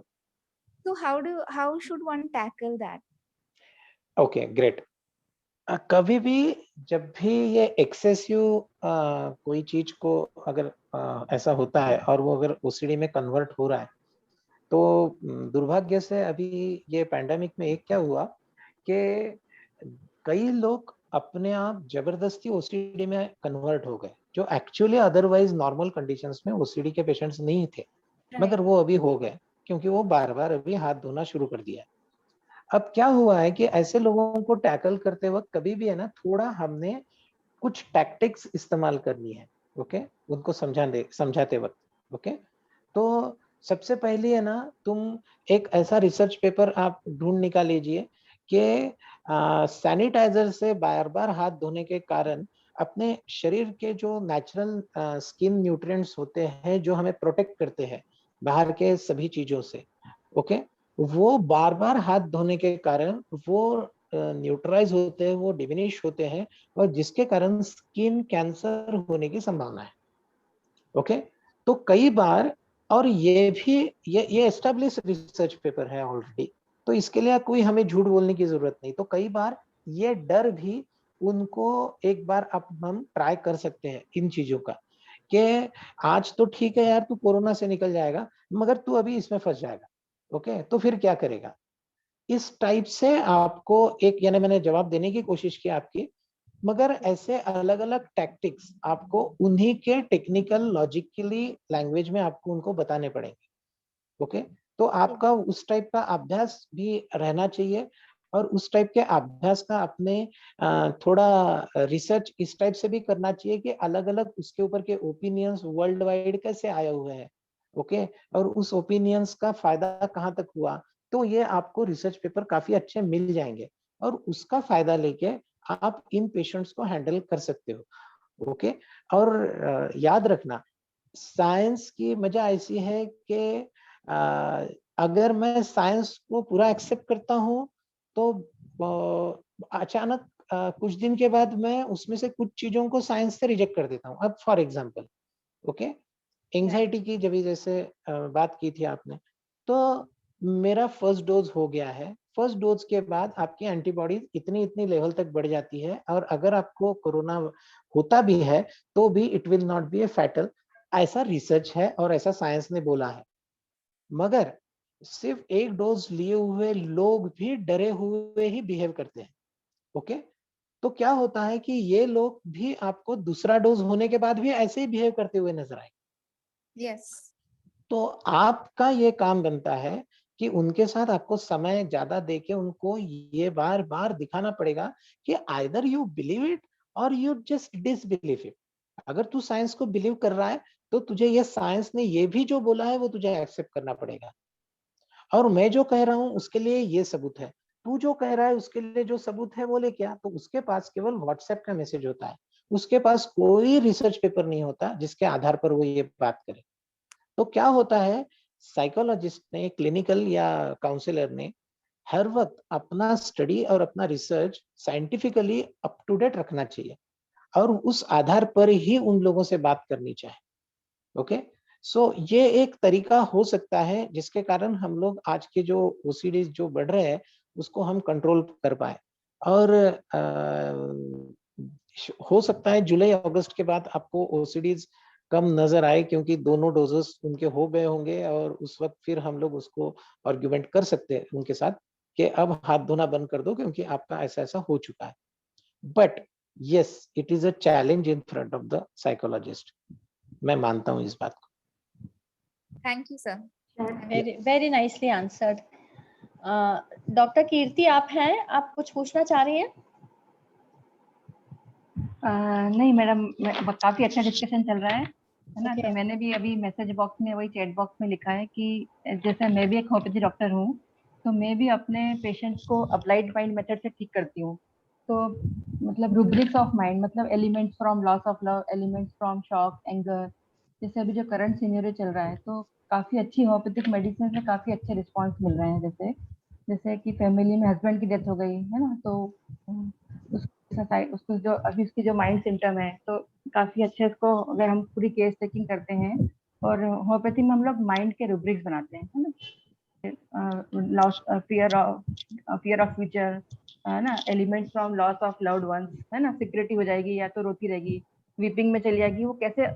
So how should one tackle that? Okay, great. कभी भी जब भी ये एक्सेसिव कोई चीज को अगर ऐसा होता है और वो अगर ओसीडी में कन्वर्ट हो रहा है, तो दुर्भाग्य से अभी ये पैंडेमिक में एक क्या हुआ कि कई लोग अपने आप जबरदस्ती ओसीडी में कन्वर्ट हो गए, जो एक्चुअली अदरवाइज नॉर्मल कंडीशंस में ओसीडी के पेशेंट्स नहीं थे, मगर वो अभी हो गए क्योंकि वो बार बार अभी हाथ धोना शुरू कर दिया। अब क्या हुआ है कि ऐसे लोगों को टैकल करते वक्त कभी भी है ना, थोड़ा हमने कुछ टैक्टिक्स इस्तेमाल करनी है। ओके, उनको समझाते वक्त। ओके, तो सबसे पहले है ना, तुम एक ऐसा रिसर्च पेपर आप ढूंढ निकाल लीजिए कि सैनिटाइजर से बार बार हाथ धोने के कारण अपने शरीर के जो नेचुरल स्किन न्यूट्रिएंट्स होते हैं जो हमें प्रोटेक्ट करते हैं बाहर के सभी चीजों से, ओके, वो बार बार हाथ धोने के कारण वो न्यूट्रलाइज होते हैं, वो डिमिनिश होते हैं, और जिसके कारण स्किन कैंसर होने की संभावना है। ओके, तो कई बार, और ये भी ये एस्टेब्लिश रिसर्च पेपर है ऑलरेडी, तो इसके लिए कोई हमें झूठ बोलने की जरूरत नहीं। तो कई बार ये डर भी उनको एक बार अब हम ट्राई कर सकते हैं इन चीजों का, कि आज तो ठीक है यार, तू कोरोना से निकल जाएगा, मगर तू अभी इसमें फंस जाएगा। ओके, तो फिर क्या करेगा? इस टाइप से आपको एक, यानी मैंने जवाब देने की कोशिश की आपकी, मगर ऐसे अलग अलग टैक्टिक्स आपको उन्हीं के टेक्निकल लॉजिकली लैंग्वेज में आपको उनको बताने पड़ेंगे। ओके, तो आपका उस टाइप का अभ्यास भी रहना चाहिए, और उस टाइप के अभ्यास का अपने थोड़ा रिसर्च इस टाइप से भी करना चाहिए कि अलग अलग उसके ऊपर के ओपिनियंस वर्ल्ड वाइड कैसे आए हुए हैं। ओके, और उस ओपिनियंस का फायदा कहाँ तक हुआ, तो ये आपको रिसर्च पेपर काफी अच्छे मिल जाएंगे, और उसका फायदा लेके आप इन पेशेंट्स को हैंडल कर सकते हो। ओके, और याद रखना, साइंस की मजा ऐसी है कि अगर मैं साइंस को पूरा एक्सेप्ट करता हूँ तो अचानक कुछ दिन के बाद मैं उसमें से कुछ चीजों को साइंस से रिजेक्ट कर देता हूँ। अब फॉर एग्जांपल, ओके, एंजाइटी की जब जैसे बात की थी आपने, तो मेरा फर्स्ट डोज हो गया है, फर्स्ट डोज के बाद आपकी एंटीबॉडीज इतनी लेवल तक बढ़ जाती है, और अगर आपको कोरोना होता भी है तो भी it will not be A fatal, ऐसा रिसर्च है और ऐसा साइंस ने बोला है। मगर सिर्फ एक डोज लिए हुए लोग भी डरे हुए ही बिहेव करते हैं। ओके, तो क्या होता है कि ये लोग भी आपको दूसरा डोज होने के बाद भी ऐसे ही बिहेव करते हुए नजर आए। यस। तो आपका ये काम बनता है कि उनके साथ आपको समय ज्यादा देके उनको ये बार बार दिखाना पड़ेगा कि आइदर यू बिलीव इट और यू जस्ट डिसबिलीव इट। अगर तू साइंस को बिलीव कर रहा है तो तुझे ये साइंस ने ये भी जो बोला है वो तुझे एक्सेप्ट करना पड़ेगा, और मैं जो कह रहा हूं उसके लिए ये सबूत है। तू जो कह रहा है उसके लिए जो सबूत है वो ले क्या, तो उसके पास केवल व्हाट्सएप का मैसेज होता है, उसके पास कोई रिसर्च पेपर नहीं होता जिसके आधार पर वो ये बात करे। तो क्या होता है, साइकोलॉजिस्ट ने, क्लिनिकल या काउंसलर ने हर वक्त अपना स्टडी और अपना research scientifically up to date रखना चाहिए और उस आधार पर ही उन लोगों से बात करनी चाहिए। ओके, सो ये एक तरीका हो सकता है जिसके कारण हम लोग आज के जो ओसीडी जो बढ़ रहे हैं उसको हम कंट्रोल कर पाए। और हो सकता है जुलाई अगस्त के बाद आपको ओसीडीज कम नजर आए क्योंकि दोनों डोजेस उनके हो गए होंगे, और उस वक्त फिर हम लोग उसको आर्ग्यूमेंट कर सकते हैं उनके साथ कि अब हाथ धोना बंद कर दो क्योंकि आपका ऐसा ऐसा हो चुका है। But yes, it is a challenge in front of the psychologist. मैं मानता हूं इस बात को। Thank you sir. Very nicely answered. Doctor Kirti आप हैं, आप कुछ पूछना चाह रही हैं? नहीं मैडम, काफी अच्छा डिस्कशन चल रहा है ना। Okay. तो मैंने भी अभी मैसेज बॉक्स में, वही चैट बॉक्स में लिखा है कि जैसे मैं भी एक होम्योपैथी डॉक्टर हूँ, तो मैं भी अपने पेशेंट्स को अप्लाइड माइंड मेथड से ठीक करती हूँ। तो मतलब रूब्रिक्स ऑफ माइंड, मतलब elements from loss of love, elements from shock, anger, जैसे अभी जो करंट सिनेरियो चल रहा है, तो काफी अच्छी होम्योपैथिक मेडिसिन से काफी अच्छे रिस्पॉन्स मिल रहे हैं। जैसे कि फैमिली में हस्बैंड की डेथ हो गई है ना, तो उसको जो अभी उसकी जो माइंड सिम्टम है, तो काफी अच्छे उसको अगर हम पूरी केस टेकिंग करते हैं, और होम्योपैथी में हम लोग माइंड के रूब्रिक्स बनाते हैं, है ना। लॉस, फियर ऑफ फ्यूचर, है ना, elements from loss of loved ones, है ना, सिक्योरिटी हो जाएगी या तो रोती रहेगी, वीपिंग में चली जाएगी, वो कैसे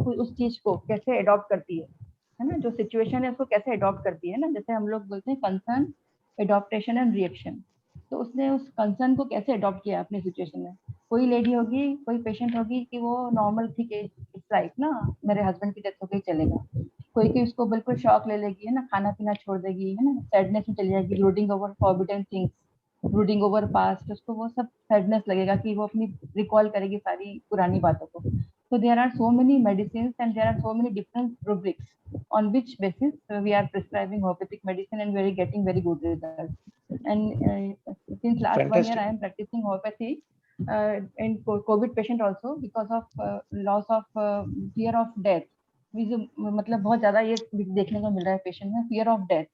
उस चीज को कैसे अडॉप्ट करती है ना, जो सिचुएशन है उसको कैसे अडॉप्ट करती है ना। जैसे हम लोग बोलते हैं कंसर्न, एडॉप्टेशन एंड रिएक्शन। तो उसने उस कंसर्न को कैसे अडॉप्ट किया अपनी सिचुएशन में। कोई लेडी होगी, कोई पेशेंट होगी कि वो नॉर्मल थी कि इट्स लाइफ ना, मेरे हस्बैंड की डेथ हो गई, चलेगा। कोई कि उसको बिल्कुल शॉक ले लेगी, है ना, खाना पीना छोड़ देगी, है ना, सैडनेस में चली जाएगी, brooding over forbidden things, brooding over past, उसको वो सब सैडनेस लगेगा कि वो अपनी रिकॉल करेगी सारी पुरानी बातों को। So there are so many medicines and there are so many different rubrics on which basis we are prescribing homeopathic medicine and we are getting very good results. And since last Fantastic. 1 year I am practicing homeopathy in COVID patient also, because of loss of fear of death. मतलब बहुत ज्यादा ये देखने को मिल रहा है patient में, fear of death.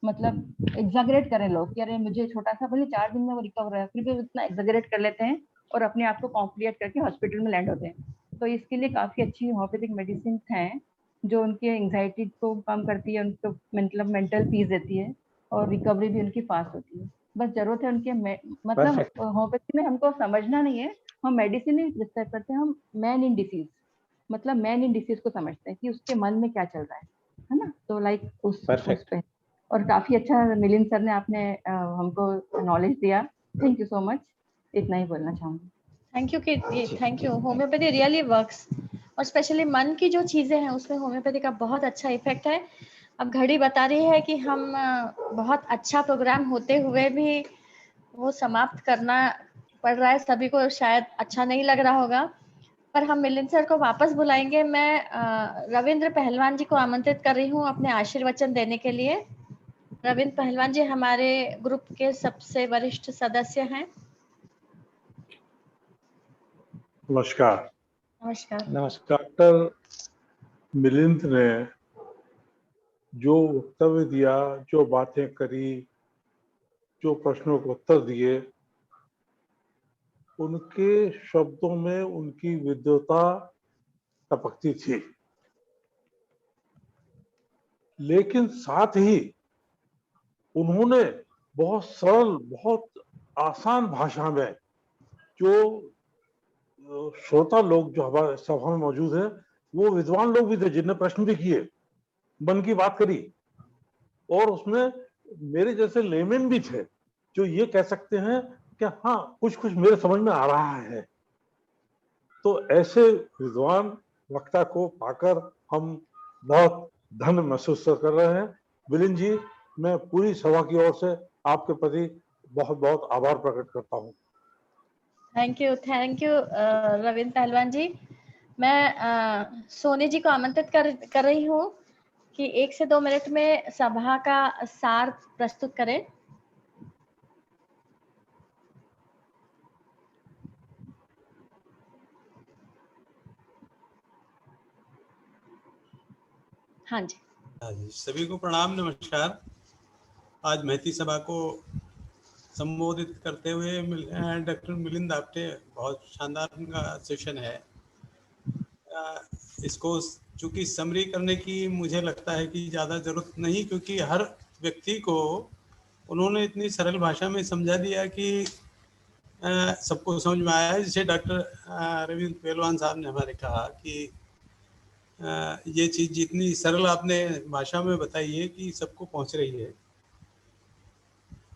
मतलब एग्जागरेट करें लोग कि अरे मुझे छोटा सा, भले 4 दिन में वो रिकवर है, फिर भी इतना एग्जागरेट कर लेते हैं और अपने आप को कॉम्प्लिकेट करके हॉस्पिटल में लैंड होते हैं। तो इसके लिए काफी अच्छी होम्योपैथिक मेडिसिन हैं जो उनके एंजाइटी को कम करती है, उनको मतलब मेंटल पीस देती है, और रिकवरी भी उनकी फास्ट होती है। बस जरूरत है उनके मतलब होम्योपैथी में हमको समझना नहीं है, हम मेडिसिन नहीं डिस्कस करते, हम मैन इन डिसीज, मतलब मैन इन डिसीज को समझते हैं कि उसके मन में क्या चल रहा है ना। तो लाइक उस पे, और काफी अच्छा मिलिंद सर ने आपने हमको नॉलेज दिया। थैंक यू सो मच, इतना ही बोलना चाहूंगी। Thank you Kirti, thank you. Homeopathy really works, और स्पेशली मन की जो चीजें हैं उसमें होम्योपैथी का बहुत अच्छा इफेक्ट है। अब घड़ी बता रही है कि हम बहुत अच्छा प्रोग्राम होते हुए भी वो समाप्त करना पड़ रहा है, सभी को शायद अच्छा नहीं लग रहा होगा, पर हम मिलिंद सर को वापस बुलाएंगे। मैं रविंद्र पहलवान जी को आमंत्रित कर रही हूँ अपने आशीर्वचन देने के लिए। रविंद्र पहलवान जी हमारे ग्रुप के सबसे वरिष्ठ सदस्य हैं। नमस्कार। नमस्कार। नमस्कार। डॉक्टर मिलिंद ने जो वक्तव्य दिया, जो बातें करी, जो प्रश्नों को उत्तर दिए, उनके शब्दों में उनकी विद्वता टपकती थी, लेकिन साथ ही उन्होंने बहुत सरल, बहुत आसान भाषा में, जो श्रोता लोग जो हमारे सभा में मौजूद है वो विद्वान लोग भी थे जिनने प्रश्न भी किए, मन की बात करी, और उसमें मेरे जैसे लेमैन भी थे जो ये कह सकते हैं कि हाँ कुछ कुछ मेरे समझ में आ रहा है। तो ऐसे विद्वान वक्ता को पाकर हम बहुत धन्य महसूस कर रहे हैं। मिलिंद जी, मैं पूरी सभा की ओर से आपके प्रति बहुत बहुत आभार प्रकट करता हूँ। थैंक यू रविंद्र पहलवान जी। मैं सोनी जी को आमंत्रित कर रही हूँ कि 1 से 2 मिनट में सभा का सार प्रस्तुत करें। हाँ जी। सभी को प्रणाम, नमस्कार। आज महती सभा को संबोधित करते हुए डॉक्टर मिलिंद आपटे, बहुत शानदार सेशन है। इसको चूंकि समरी करने की मुझे लगता है कि ज़्यादा जरूरत नहीं, क्योंकि हर व्यक्ति को उन्होंने इतनी सरल भाषा में समझा दिया कि सबको समझ में आया है। जैसे डॉक्टर रविंद्र पहलवान साहब ने हमारे कहा कि ये चीज़ जितनी सरल आपने भाषा में बताई है कि सबको पहुंच रही है।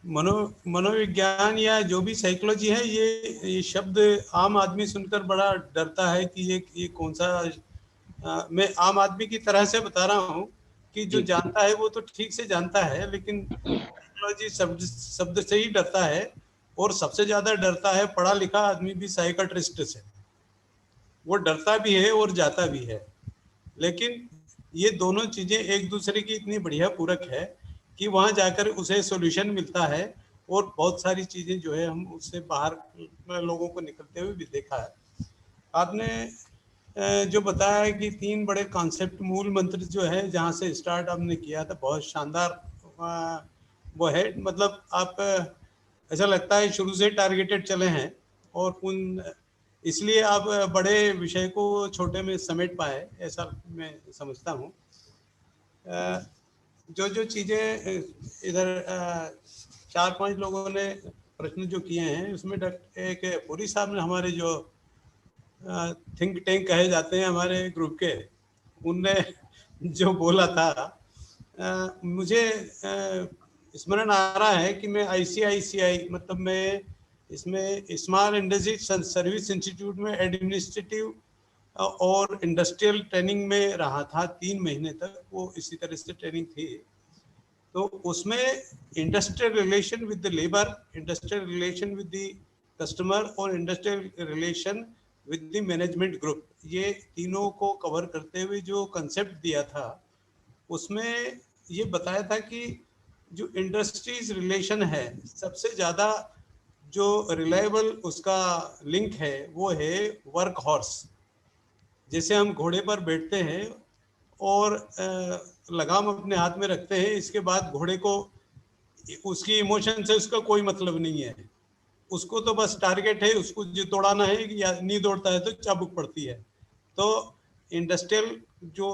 मनोविज्ञान या जो भी साइकोलॉजी है, ये शब्द आम आदमी सुनकर बड़ा डरता है कि ये कौन सा मैं आम आदमी की तरह से बता रहा हूँ कि जो जानता है वो तो ठीक से जानता है, लेकिन साइकोलॉजी शब्द से ही डरता है। और सबसे ज्यादा डरता है पढ़ा लिखा आदमी भी साइकाट्रिस्ट से। वो डरता भी है और जाता भी है। लेकिन ये दोनों चीजें एक दूसरे की इतनी बढ़िया पूरक है कि वहां जाकर उसे सॉल्यूशन मिलता है। और बहुत सारी चीजें जो है हम उससे बाहर लोगों को निकलते हुए भी देखा है। आपने जो बताया है कि 3 बड़े कॉन्सेप्ट, मूल मंत्र जो है जहाँ से स्टार्ट आपने किया था, बहुत शानदार वो है। मतलब आप ऐसा लगता है शुरू से टारगेटेड चले हैं और इसलिए आप बड़े विषय को छोटे में समेट पाए, ऐसा मैं समझता हूँ। जो चीज़ें इधर 4-5 लोगों ने प्रश्न जो किए हैं, उसमें एक पुरी साहब ने, हमारे जो थिंक टैंक कहे जाते हैं हमारे ग्रुप के, उनने जो बोला था, मुझे स्मरण आ रहा है कि मैं ICICI, मतलब मैं इसमें स्मॉल इंडस्ट्री सर्विस इंस्टीट्यूट में एडमिनिस्ट्रेटिव और इंडस्ट्रियल ट्रेनिंग में रहा था 3 महीने तक। वो इसी तरह से ट्रेनिंग थी। तो उसमें industrial relation with the labour, industrial relation with the customer और industrial relation with the management group, ये तीनों को कवर करते हुए जो कंसेप्ट दिया था, उसमें ये बताया था कि जो इंडस्ट्रीज रिलेशन है, सबसे ज़्यादा जो रिलायबल उसका लिंक है वो है वर्क हॉर्स। जैसे हम घोड़े पर बैठते हैं और लगाम अपने हाथ में रखते हैं, इसके बाद घोड़े को उसकी इमोशन से उसका कोई मतलब नहीं है, उसको तो बस टारगेट है, उसको जो दौड़ाना है, या नहीं दौड़ता है तो चाबुक पड़ती है। तो इंडस्ट्रियल जो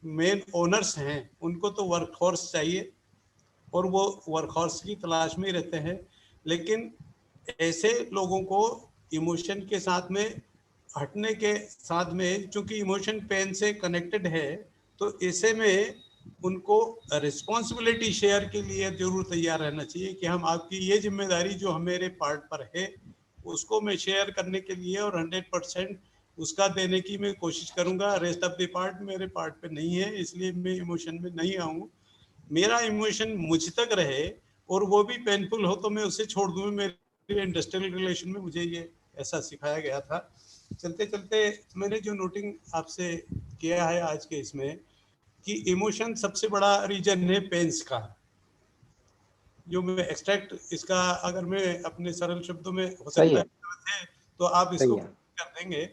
मेन ओनर्स हैं, उनको तो वर्क हॉर्स चाहिए और वो वर्क हॉर्स की तलाश में ही रहते हैं। लेकिन ऐसे लोगों को इमोशन के साथ में हटने के साथ में, चूंकि इमोशन पेन से कनेक्टेड है, तो ऐसे में उनको रिस्पॉन्सिबिलिटी शेयर के लिए जरूर तैयार रहना चाहिए कि हम आपकी ये जिम्मेदारी जो मेरे पार्ट पर है उसको मैं शेयर करने के लिए और 100% उसका देने की मैं कोशिश करूंगा। रेस्ट ऑफ द पार्ट मेरे पार्ट पे नहीं है, इसलिए मैं इमोशन में नहीं आऊँ। मेरा इमोशन मुझ तक रहे और वो भी पेनफुल हो तो मैं उसे छोड़ दूँ। मेरे इंडस्ट्रियल रिलेशन में मुझे ये ऐसा सिखाया गया था। चलते चलते मैंने जो नोटिंग आपसे किया है आज के इसमें, कि इमोशन सबसे बड़ा रीजन है पेन्स का। जो मैं एक्सट्रैक्ट इसका अगर मैं अपने सरल शब्दों में हो सकता है तो आप इसको कर देंगे।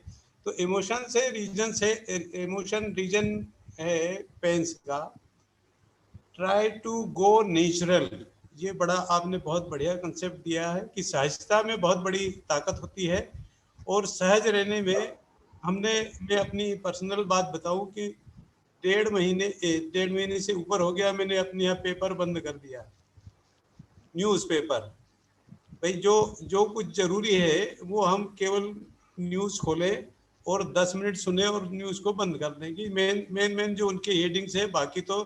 तो इमोशन रीजन है पेन्स का। ट्राई टू गो नेचुरल, ये बड़ा आपने बहुत बढ़िया कंसेप्ट दिया है कि सहजता में बहुत बड़ी ताकत होती है। और सहज रहने में मैं अपनी पर्सनल बात बताऊं कि 1.5 महीने से ऊपर हो गया, मैंने अपने यहाँ पेपर बंद कर दिया, न्यूज़पेपर। भाई जो कुछ जरूरी है वो हम केवल न्यूज़ खोलें और 10 मिनट सुने और न्यूज़ को बंद कर दें कि मेन जो उनके हेडिंग्स है, बाकी तो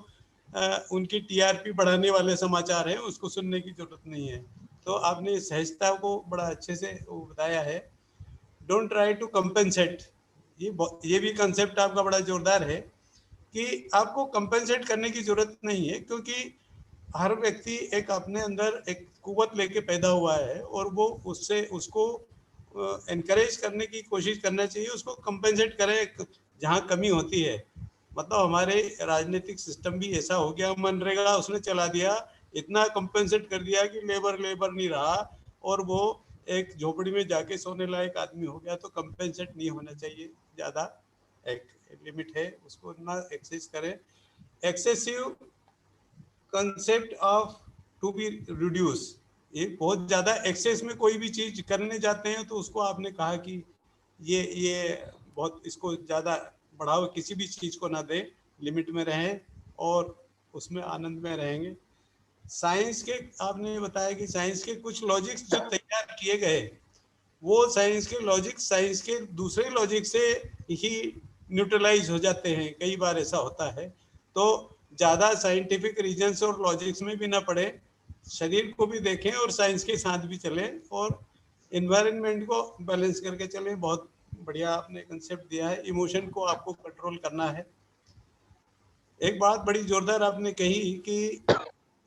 उनकी टीआरपी बढ़ाने वाले समाचार हैं, उसको सुनने की जरूरत नहीं है। तो आपने सहजता को बड़ा अच्छे से बताया है। डोंट ट्राई टू कंपेंसेट, ये भी कंसेप्ट आपका बड़ा जोरदार है कि आपको कंपेंसेट करने की जरूरत नहीं है, क्योंकि हर व्यक्ति एक अपने अंदर एक कुव्वत लेके पैदा हुआ है और वो उसको एनकरेज करने की कोशिश करना चाहिए, उसको कंपेंसेट करें जहाँ कमी होती है। मतलब हमारे राजनीतिक सिस्टम भी ऐसा हो गया, मनरेगा उसने चला दिया, इतना कंपेंसेट कर दिया कि लेबर नहीं रहा और वो एक झोपड़ी में जाके सोने लायक आदमी हो गया। तो कंपेंसेट नहीं होना चाहिए, ज़्यादा एक लिमिट है, उसको ना एक्सेस करें। Excessive concept of to be reduce, ये बहुत ज़्यादा एक्सेस में कोई भी चीज़ करने जाते हैं तो उसको आपने कहा कि ये बहुत, इसको ज़्यादा बढ़ावा किसी भी चीज़ को ना दें, लिमिट में रहें और उसमें आनंद में रहेंगे। साइंस के आपने बताया कि साइंस के कुछ लॉजिक्स जो तैयार किए गए, वो साइंस के लॉजिक साइंस के दूसरे लॉजिक से ही न्यूट्रलाइज हो जाते हैं, कई बार ऐसा होता है। तो ज़्यादा साइंटिफिक रीजन्स और लॉजिक्स में भी ना पड़े, शरीर को भी देखें और साइंस के साथ भी चलें और एनवायरनमेंट को बैलेंस करके चलें। बहुत बढ़िया आपने कंसेप्ट दिया है। इमोशन को आपको कंट्रोल करना है। एक बात बड़ी जोरदार आपने कही कि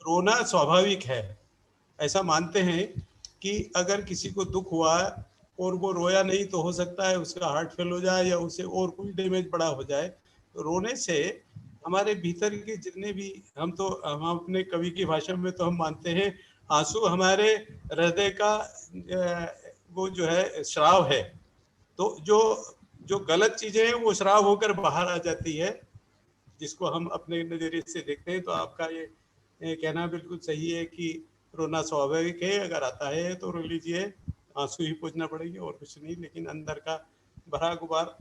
रोना स्वाभाविक है। ऐसा मानते हैं कि अगर किसी को दुख हुआ और वो रोया नहीं तो हो सकता है उसका हार्ट फेल हो जाए या उसे और कोई डैमेज बड़ा हो जाए। तो रोने से हमारे भीतर के जितने भी हम अपने कवि की भाषा में तो हम मानते हैं आंसू हमारे हृदय का वो जो है श्राव है। तो जो गलत चीजें हैं वो श्राव होकर बाहर आ जाती है, जिसको हम अपने नजरिए से देखते हैं। तो आपका ये कहना बिल्कुल सही है कि रोना स्वाभाविक है, अगर आता है तो रो लीजिए, आंसू ही पूछना पड़ेगी और कुछ नहीं, लेकिन अंदर का भरा गुबार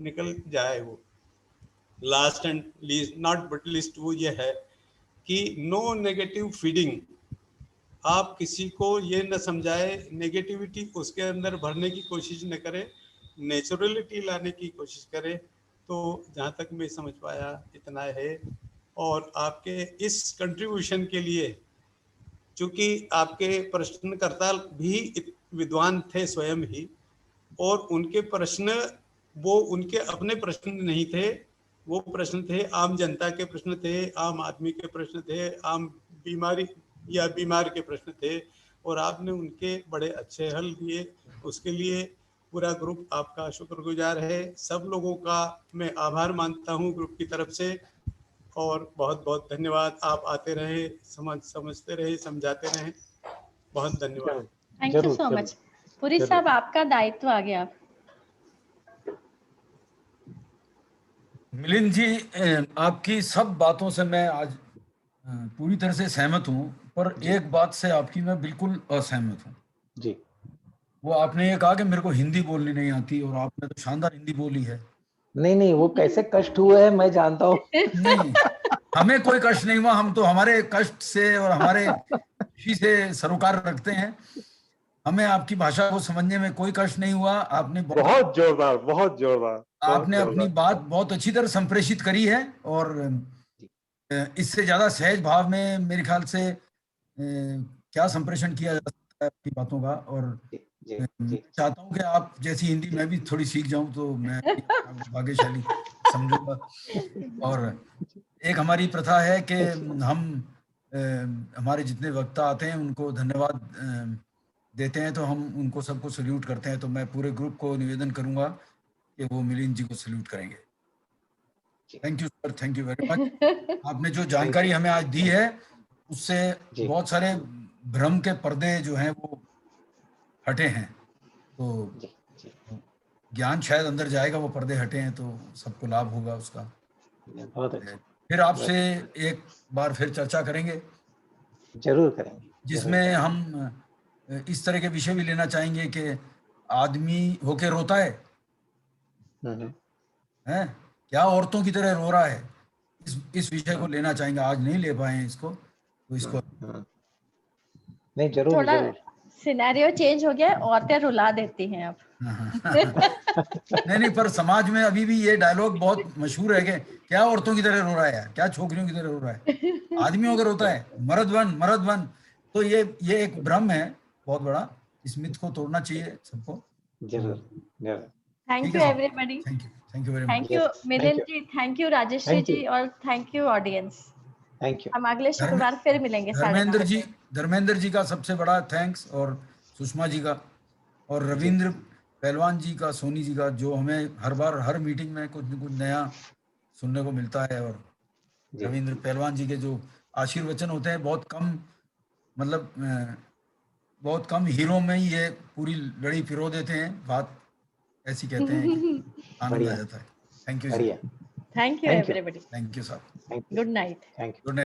निकल जाए वो। Last and least not but least वो ये है कि नो नेगेटिव फीडिंग। आप किसी को ये न समझाए, नेगेटिविटी उसके अंदर भरने की कोशिश न करें, नेचुरलिटी लाने की कोशिश करें। तो जहाँ तक मैं समझ पाया इतना है। और आपके इस कंट्रीब्यूशन के लिए, चूँकि आपके प्रश्नकर्ता भी विद्वान थे स्वयं ही, और उनके प्रश्न वो उनके अपने प्रश्न नहीं थे, वो प्रश्न थे आम जनता के प्रश्न थे, आम आदमी के प्रश्न थे, आम बीमारी या बीमार के प्रश्न थे, और आपने उनके बड़े अच्छे हल दिए। उसके लिए पूरा ग्रुप आपका शुक्रगुजार है। सब लोगों का मैं आभार मानता हूँ ग्रुप की तरफ से, और बहुत बहुत धन्यवाद। आप आते रहे, समझते रहे, समझाते रहे। बहुत धन्यवाद। Thank you so much. Puri साहब, आपका दायित्व आ गया। मिलिंद जी, आपकी सब बातों से मैं आज पूरी तरह से सहमत हूँ, पर एक बात से आपकी मैं बिल्कुल असहमत हूँ जी। वो आपने ये कहा कि मेरे को हिंदी बोलनी नहीं आती, और आपने तो शानदार हिंदी बोली है। नहीं, वो कैसे कष्ट हुए है मैं जानता हूँ। नहीं, हमें कोई कष्ट नहीं हुआ, हम तो हमारे कष्ट से और हमारे खुशी से सरोकार रखते हैं। हमें आपकी भाषा को समझने में कोई कष्ट नहीं हुआ। आपने बहुत जोरदार आपने अपनी बात बहुत अच्छी तरह संप्रेषित करी है, और इससे ज्यादा सहज भाव में मेरे ख्याल से क्या संप्रेषण किया जा सकता है आपकी बातों का। और चाहता हूँ कि आप जैसी हिंदी मैं भी थोड़ी सीख जाऊं, तो मैं भाग्यशाली समझूंगा। और एक हमारी प्रथा है कि हम हमारे जितने वक्ता आते हैं उनको धन्यवाद देते हैं, तो हम उनको सबको सल्यूट करते हैं। तो मैं पूरे ग्रुप को निवेदन करूंगा कि वो मिलिंद जी को सल्यूट करेंगे। Thank you sir, thank you very much. आपने जो जानकारी हमें आज दी है उससे बहुत सारे भ्रम के पर्दे जो हैं वो हटे हैं, तो ज्ञान शायद अंदर जाएगा, वो पर्दे हटे हैं तो सबको लाभ होगा उसका। बहुत अच्छा। फिर आपसे एक बार फिर चर्चा करेंगे, जरूर करेंगे, जिसमें हम इस तरह के विषय भी लेना चाहेंगे कि आदमी होके रोता है, हैं क्या औरतों की तरह रो रहा है। इस विषय को लेना चाहेंगे। आज नहीं ले पाए इसको, तो इसको नहीं जरूर थोड़ा सिनेरियो चेंज हो गया, औरतें रुला देती हैं अब। नहीं नहीं, पर समाज में अभी भी ये डायलॉग बहुत मशहूर है कि क्या औरतों की तरह रो रहा है यार, क्या छोकरियों की तरह रो रहा है। आदमियों अगर होता है मर्द बन, तो ये एक भ्रम है बहुत बड़ा, इस मिथ को तोड़ना चाहिए सबको। जरूर। Thank you everybody. Thank you very much. Thank you Milind ji, thank you Rajeshri ji, और thank you audience. Thank you. हम अगले शुक्रवार फिर मिलेंगे। धर्मेंद्र जी का सबसे बड़ा थैंक्स, और सुषमा जी का, और रविंद्र पहलवान जी का, सोनी जी का, जो हमें हर बार हर मीटिंग में कुछ न कुछ नया सुनने को मिलता है। और रविंद्र पहलवान जी के जो आशीर्वचन होते हैं, बहुत कम, मतलब बहुत कम हीरो में ही ये पूरी लड़ी पिरो देते हैं, बात ऐसी कहते हैं कि आनंद आ जाता है। थैंक यू जी। Thank you everybody. Thank you sir. Good night. Thank you. Good night.